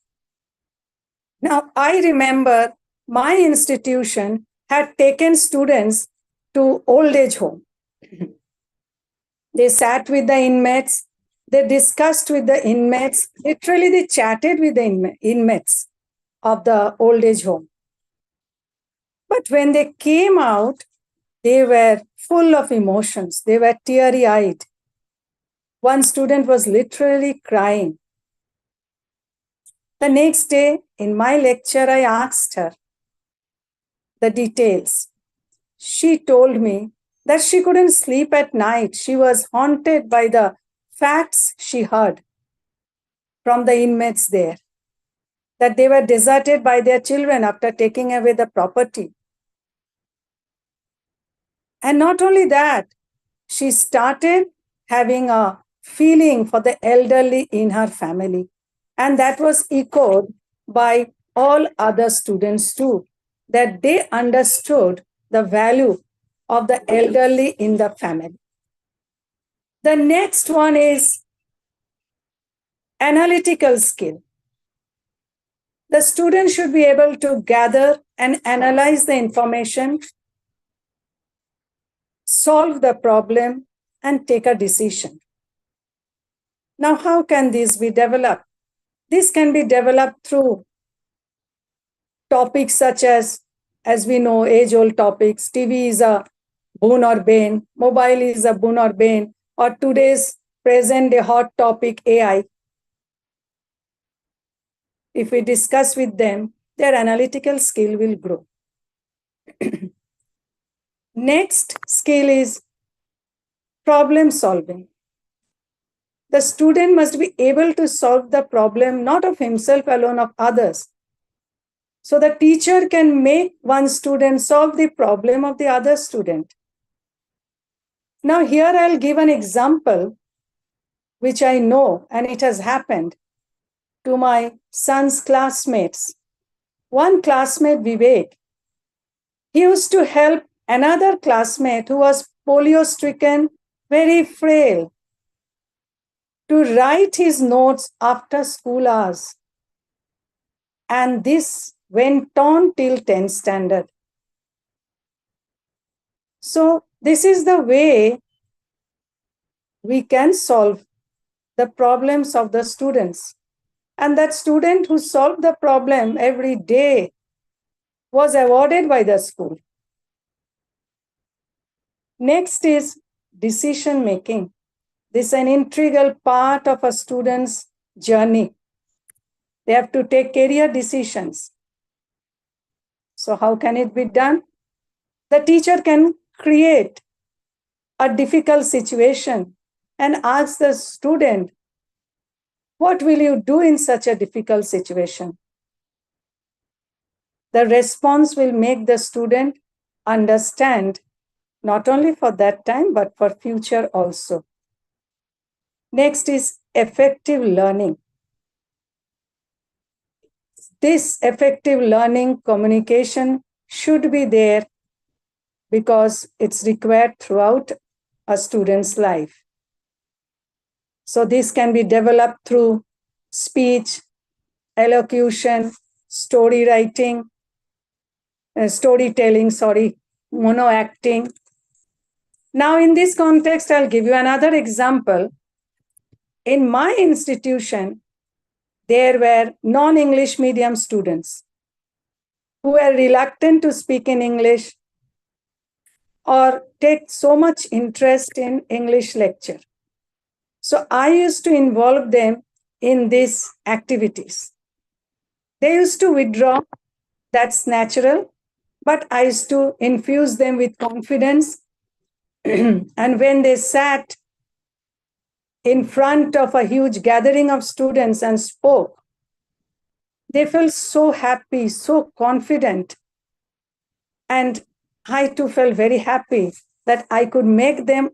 Now, I remember my institution had taken students to old age home. They sat with the inmates, they discussed with the inmates, literally they chatted with the inmates of the old age home. But when they came out, they were full of emotions. They were teary-eyed. One student was literally crying. The next day, in my lecture, I asked her the details. She told me that she couldn't sleep at night. She was haunted by the facts she heard from the inmates there, that they were deserted by their children after taking away the property. And not only that, she started having a feeling for the elderly in her family. And that was echoed by all other students too, that they understood the value of the elderly in the family. The next one is analytical skill. The student should be able to gather and analyze the information, solve the problem, and take a decision. Now, how can this be developed? This can be developed through topics such as we know, age-old topics. TV is a boon or bane, mobile is a boon or bane, or today's present-day hot topic, AI. If we discuss with them, their analytical skill will grow. Next skill is problem solving. The student must be able to solve the problem not of himself alone, of others. So the teacher can make one student solve the problem of the other student. Now here I'll give an example which I know, and it has happened to my son's classmates. One classmate, Vivek, he used to help another classmate who was polio stricken, very frail, to write his notes after school hours. And this went on till 10th standard. So this is the way we can solve the problems of the students. And that student who solved the problem every day was awarded by the school. Next is decision making. This is an integral part of a student's journey. They have to take career decisions. So how can it be done? The teacher can create a difficult situation and ask the student, what will you do in such a difficult situation? The response will make the student understand not only for that time, but for future also. Next is effective learning. This effective learning communication should be there because it's required throughout a student's life. So this can be developed through speech, elocution, storytelling, mono acting. Now in this context, I'll give you another example. In my institution, there were non-English medium students who were reluctant to speak in English or take so much interest in English lecture. So I used to involve them in these activities. They used to withdraw, that's natural, but I used to infuse them with confidence. And when they sat in front of a huge gathering of students and spoke, they felt so happy, so confident. And I too felt very happy that I could make them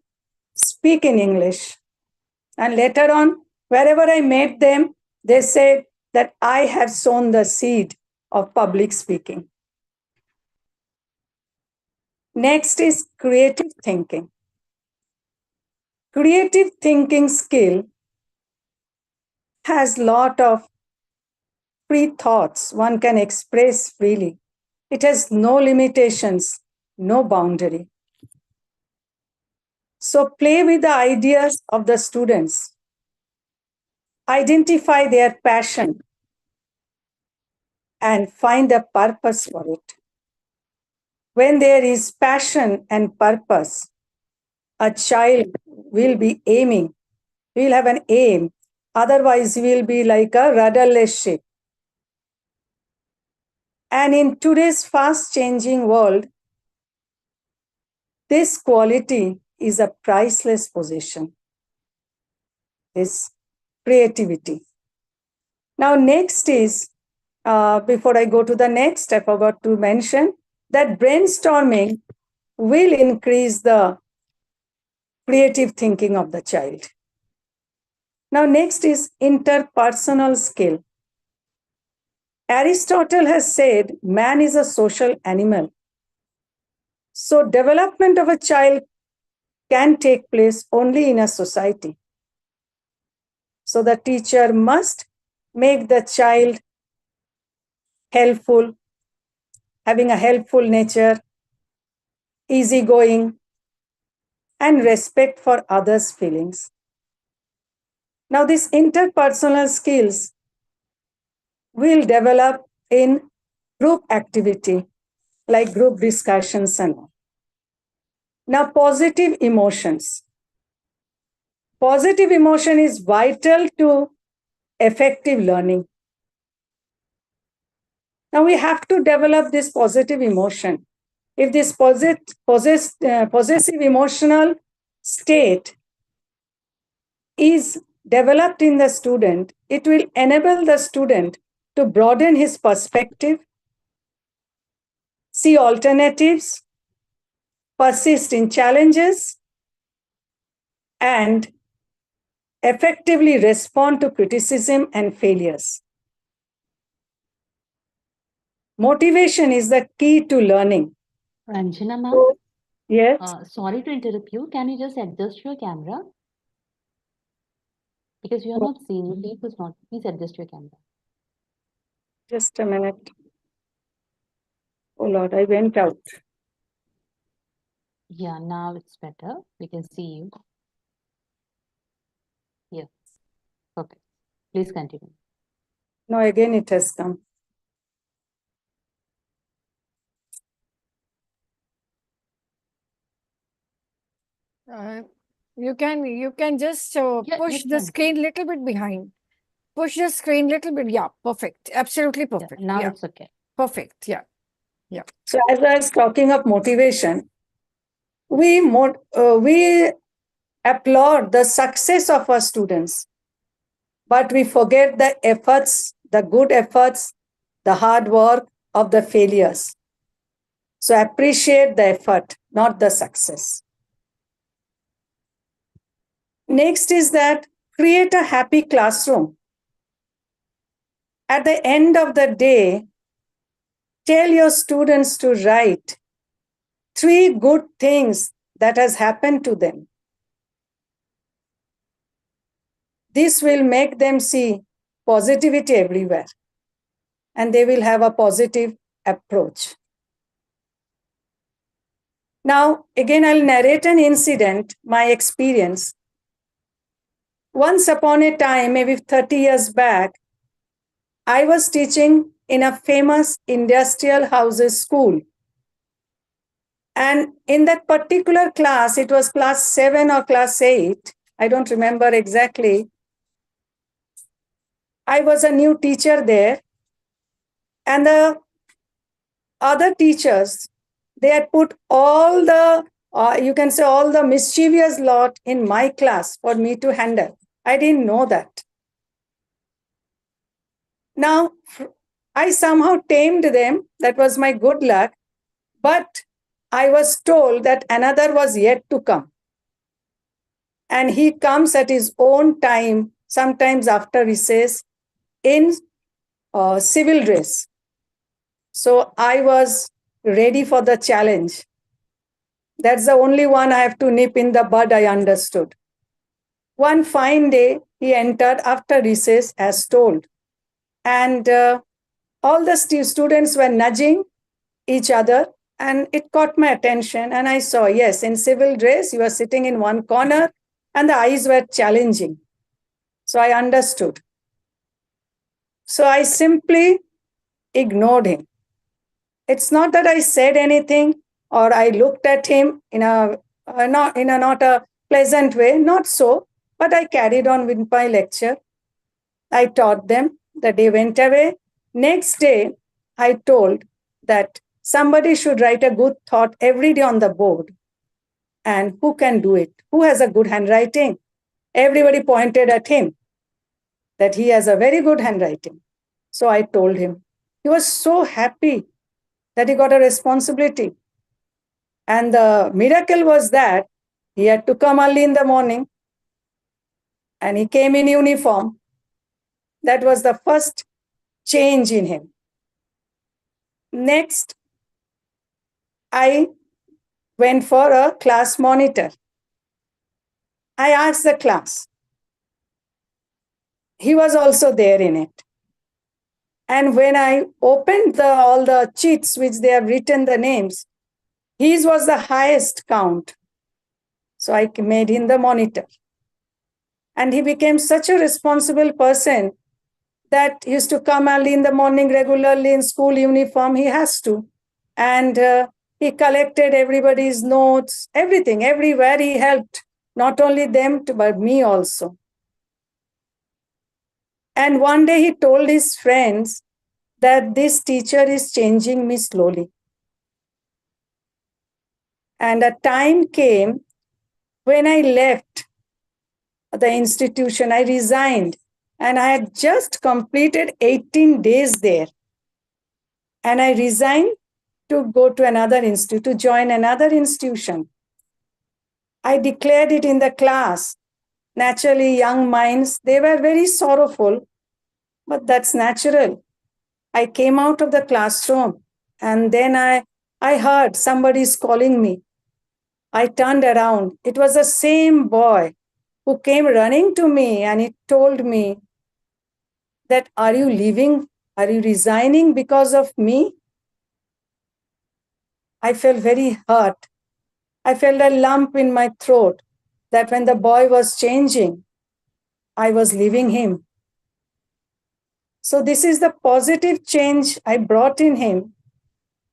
speak in English. And later on, wherever I met them, they said that I have sown the seed of public speaking. Next is creative thinking. Creative thinking skill has a lot of free thoughts one can express freely. It has no limitations, no boundary. So play with the ideas of the students. Identify their passion and find a purpose for it. When there is passion and purpose, a child will be aiming, will have an aim. Otherwise, he will be like a rudderless ship. And in today's fast changing world, this quality is a priceless possession, this creativity. Now, next is, before I go to the next, I forgot to mention that brainstorming will increase the creative thinking of the child. Now, next is interpersonal skill. Aristotle has said man is a social animal. So development of a child can take place only in a society. So the teacher must make the child helpful, having a helpful nature, easygoing, and respect for others' feelings. Now, these interpersonal skills will develop in group activity, like group discussions and all. Now, positive emotions. Positive emotion is vital to effective learning. Now, we have to develop this positive emotion. If this possessive emotional state is developed in the student, it will enable the student to broaden his perspective, see alternatives, persist in challenges, and effectively respond to criticism and failures. Motivation is the key to learning. Ranjana ma'am, So, yes, sorry to interrupt you. Can you just adjust your camera? Because you are not seeing the feed was not. Please adjust your camera. just a minute. Oh Lord, I went out. Yeah, now it's better. We can see you. Yes. Okay. Please continue. No, again it has come. You can just Yeah, push you the can. screen little bit behind. Push the screen little bit. Yeah, perfect. Absolutely Yeah, perfect. now Yeah, it's okay. perfect. Yeah. So as I was talking of motivation, we applaud the success of our students, but we forget the efforts, the good efforts, the hard work of the failures. So appreciate the effort, not the success. Next is that create a happy classroom. At the end of the day, tell your students to write 3 good things that has happened to them. This will make them see positivity everywhere, and they will have a positive approach. Now, again, I'll narrate an incident, my experience. Once upon a time, maybe 30 years back, I was teaching in a famous industrial houses school. And in that particular class, it was class 7 or class 8, I don't remember exactly. I was a new teacher there, and the other teachers, they had put all the, you can say, all the mischievous lot in my class for me to handle. I didn't know that. Now, I somehow tamed them. That was my good luck. But I was told that another was yet to come. And he comes at his own time, sometimes after recess, in civil dress. So I was ready for the challenge. That's the only one I have to nip in the bud, I understood. One fine day, he entered after recess as told. And all the students were nudging each other, and it caught my attention. And I saw, yes, in civil dress, you were sitting in one corner, and the eyes were challenging. So I understood. So I simply ignored him. It's not that I said anything or I looked at him in a not a pleasant way, not so, but I carried on with my lecture. I taught them. The day went away. Next day, I told that somebody should write a good thought every day on the board. And who can do it? Who has a good handwriting? Everybody pointed at him that he has a very good handwriting. So I told him. He was so happy that he got a responsibility. And the miracle was that he had to come early in the morning, and he came in uniform. That was the first change in him. Next, I went for a class monitor. I asked the class. He was also there in it. And when I opened all the sheets which they have written the names, his was the highest count. So I made him the monitor. And he became such a responsible person that he used to come early in the morning regularly in school uniform. He has to. And he collected everybody's notes, everything, everywhere he helped, not only them, but me also. And one day he told his friends that this teacher is changing me slowly. And a time came When I left the institution, I resigned, and I had just completed 18 days there. And I resigned to go to another institute, to join another institution. I declared it in the class. Naturally, young minds, they were very sorrowful, but that's natural. I came out of the classroom, and then I heard somebody's calling me. I turned around. It was the same boy who came running to me, and he told me that, are you leaving? Are you resigning because of me? I felt very hurt. I felt a lump in my throat that when the boy was changing, I was leaving him. So this is the positive change I brought in him.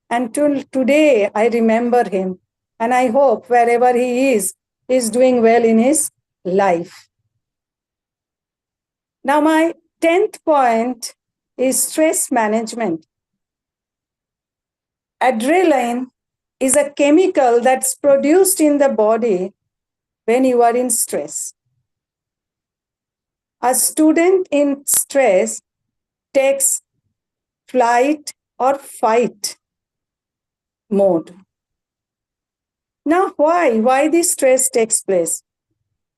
And till today, I remember him. And I hope wherever he is doing well in his life. Now, my 10th point is stress management. Adrenaline is a chemical that's produced in the body when you are in stress. A student in stress takes flight or fight mode. Now, why this stress takes place?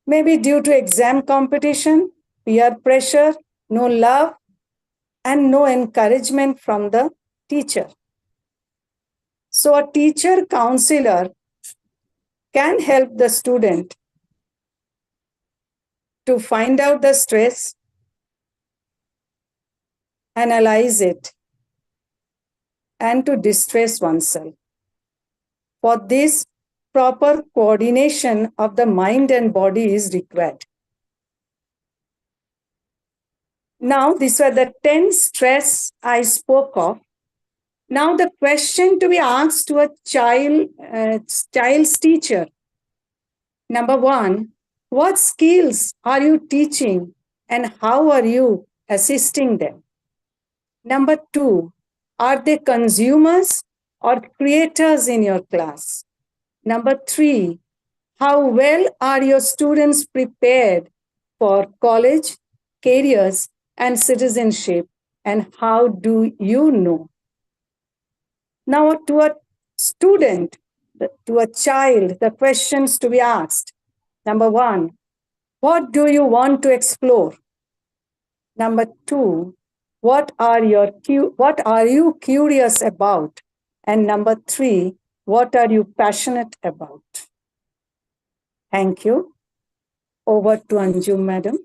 Maybe due to exam competition, peer pressure, no love, and no encouragement from the teacher. So a teacher counselor can help the student to find out the stress, analyze it, and to distress oneself. For this, proper coordination of the mind and body is required. Now, these were the 10 stress I spoke of. Now, the question to be asked to a child's teacher. Number one, what skills are you teaching and how are you assisting them? Number two, are they consumers or creators in your class? Number three, how well are your students prepared for college, careers, and citizenship? And how do you know? Now, to a student, to a child, the questions to be asked. Number one, what do you want to explore? Number two, what are you curious about? And number three, what are you passionate about? Thank you. Over to Anju, madam.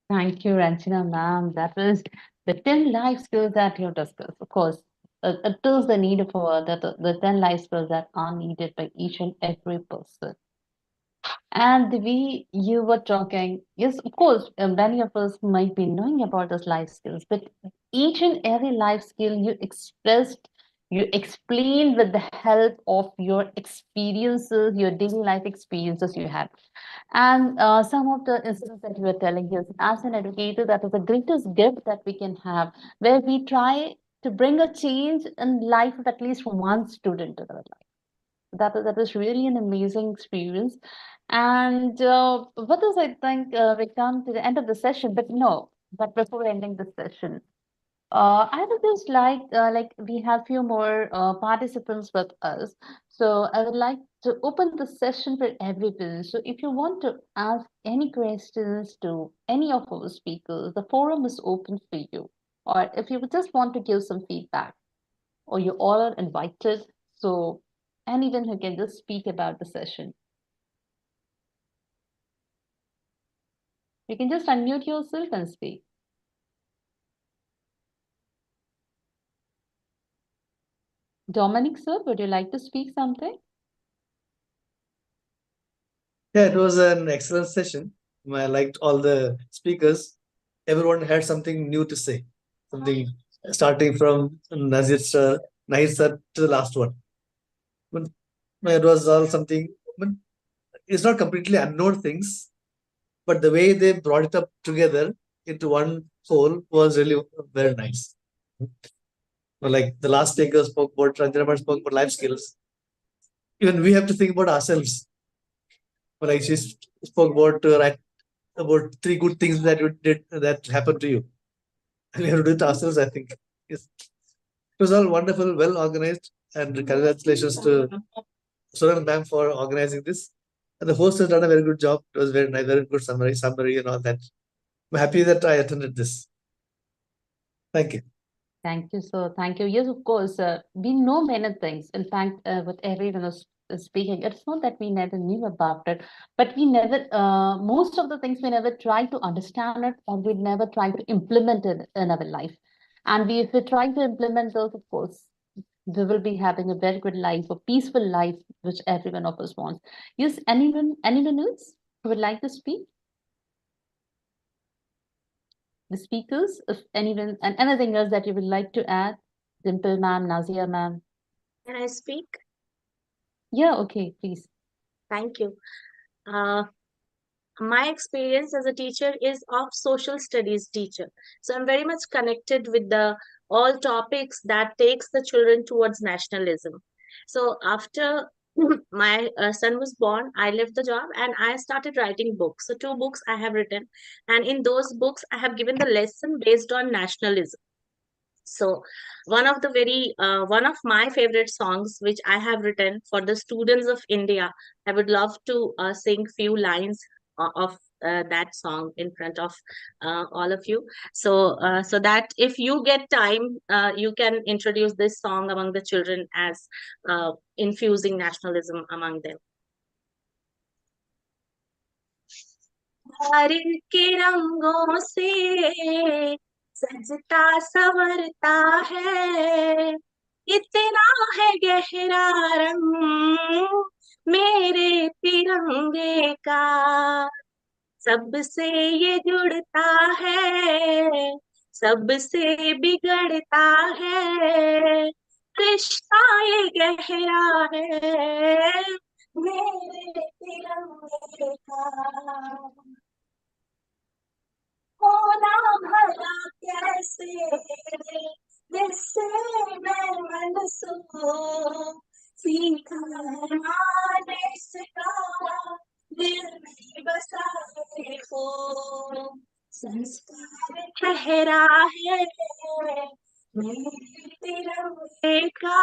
Thank you, Ranchana ma'am. That was the 10 life skills that you discussed. Of course, it is the need of the 10 life skills that are needed by each and every person. And the way you were talking, yes, of course, many of us might be knowing about those life skills, but each and every life skill you expressed, you explained with the help of your experiences, your daily life experiences you had. And some of the incidents that you were telling us, as an educator, that is the greatest gift that we can have, where we try to bring a change in life of at least one student in our life. That is really an amazing experience. And what is, I think, we come to the end of the session, but no, but before ending the session, I would just like we have few more participants with us. So I would like to open the session for everyone. So if you want to ask any questions to any of our speakers, the forum is open for you. Or if you would just want to give some feedback, or you all are invited. So anyone who can just speak about the session. You can just unmute yourself and speak. Dominic, sir, would you like to speak something? Yeah, it was an excellent session. I liked all the speakers. Everyone had something new to say, something starting from Nahir sir to the last one. But it was all something, but it's not completely unknown things, but the way they brought it up together into one whole was really very nice. Like the last speaker spoke about, Ranjana spoke about life skills. even we have to think about ourselves. Like she spoke about about 3 good things that you did that happened to you. And we have to do it ourselves, I think. Yes. It was all wonderful, well organized, and congratulations to Sonal ma'am for organizing this. And the host has done a very good job. It was very nice, very good summary and all that. I'm happy that I attended this. Thank you. Thank you, sir. Thank you. Yes, of course. We know many things. In fact, with everyone is speaking, it's not that we never knew about it, but we never, most of the things we never tried to understand it, or we never tried to implement it in our life. And if we try to implement those, of course, we will be having a very good life, a peaceful life, which every one of us wants. Yes, anyone else who would like to speak? The speakers, if anyone, and anything else that you would like to add? Dimple ma'am, Nazia ma'am. Can I speak? Yeah, okay, please. Thank you. My experience as a teacher is of social studies teacher. So I'm very much connected with the all topics that takes the children towards nationalism. So after my son was born, I left the job and I started writing books. So 2 books I have written, and in those books I have given the lesson based on nationalism. So one of my favorite songs which I have written for the students of India, I would love to sing few lines of that song in front of all of you. So that if you get time, you can introduce this song among the children as infusing nationalism among them. प्यार के रंगों से सजता संवरता है, इतना है गहरा रंग मेरे तिरंगे का, सबसे ये जुड़ता है, सबसे बिगड़ता है, रिश्ता ये गहरा है मेरे तिरंगे का। होना भला कैसे जिससे मैं मनसूँ सीखा माने सिखाया दिल में बसाए हो, संस्कार ठहरा है मेरे तिरंगे का,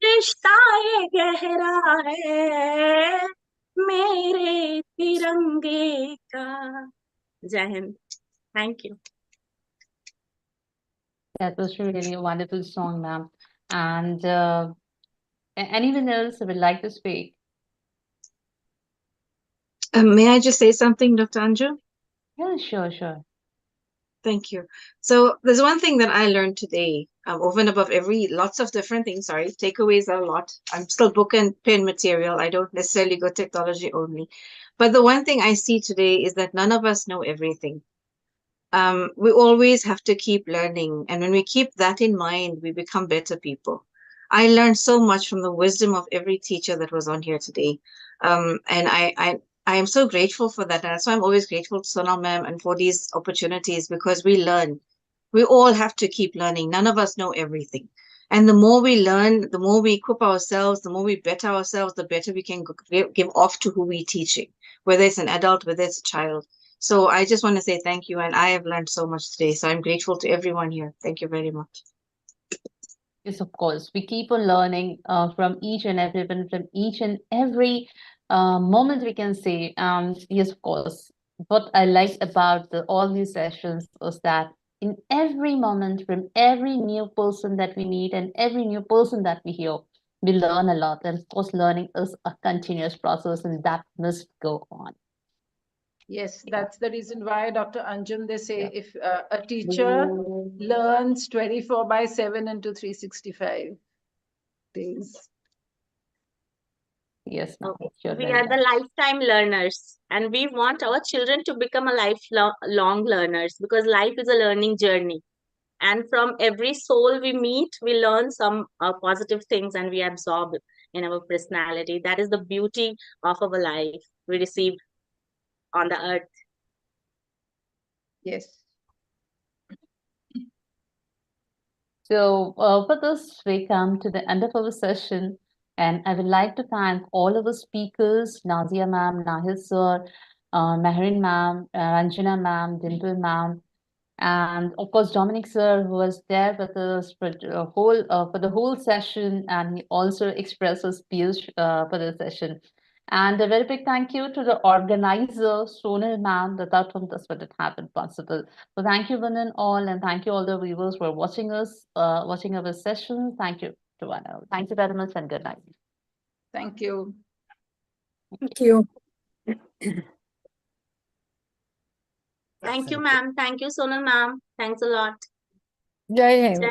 रिश्ता ये गहरा है मेरे तिरंगे का। Jai Hind. Thank you. That was really a wonderful song, ma'am. And anyone else who would like to speak? May I just say something, Dr. Anju? Yeah, sure. Thank you. So there's one thing that I learned today, over and above lots of different things. Sorry, takeaways are a lot. I'm still book and pen material. I don't necessarily go technology only. But the one thing I see today is that none of us know everything. We always have to keep learning. And when we keep that in mind, we become better people. I learned so much from the wisdom of every teacher that was on here today. And I am so grateful for that. And that's why I'm always grateful to Sonal ma'am and for these opportunities, because we learn. We all have to keep learning. None of us know everything. And the more we learn, the more we equip ourselves, the more we better ourselves, the better we can give off to who we're teaching, whether it's an adult, whether it's a child. So I just want to say thank you. And I have learned so much today. So I'm grateful to everyone here. Thank you very much. Yes, of course. We keep on learning from each and everyone, from each and every moment we can say. Yes, of course. What I like about all these sessions was that in every moment, from every new person that we meet and every new person that we hear, we learn a lot. And of course, learning is a continuous process and that must go on. Yes, that's the reason why, Dr. Anjum, they say if a teacher learns 24/7 into 365 days. Yes, ma'am. Sure, We very are the well. lifetime learners, and we want our children to become a lifelong learners, because life is a learning journey. And from every soul we meet, we learn some positive things and we absorb it in our personality. That is the beauty of our life we receive on the earth. Yes. So with this, we come to the end of our session. And I would like to thank all of our speakers, Nazia ma'am, Nahil sir, Meherin ma'am, Ranjana ma'am, Dimple ma'am, and of course Dominic sir, who was there with us for the whole session, and he also expressed his views for the session. And a very big thank you to the organizer, Sonal ma'am, that from this would it happen possible. So thank you one and all, and thank you all the viewers for watching us, watching our session. Thank you to one and all. Thank you very much and good night. Thank you. Thank you. Thank you, ma'am. Thank you, Sonal ma'am. Thanks a lot. Jai Hind.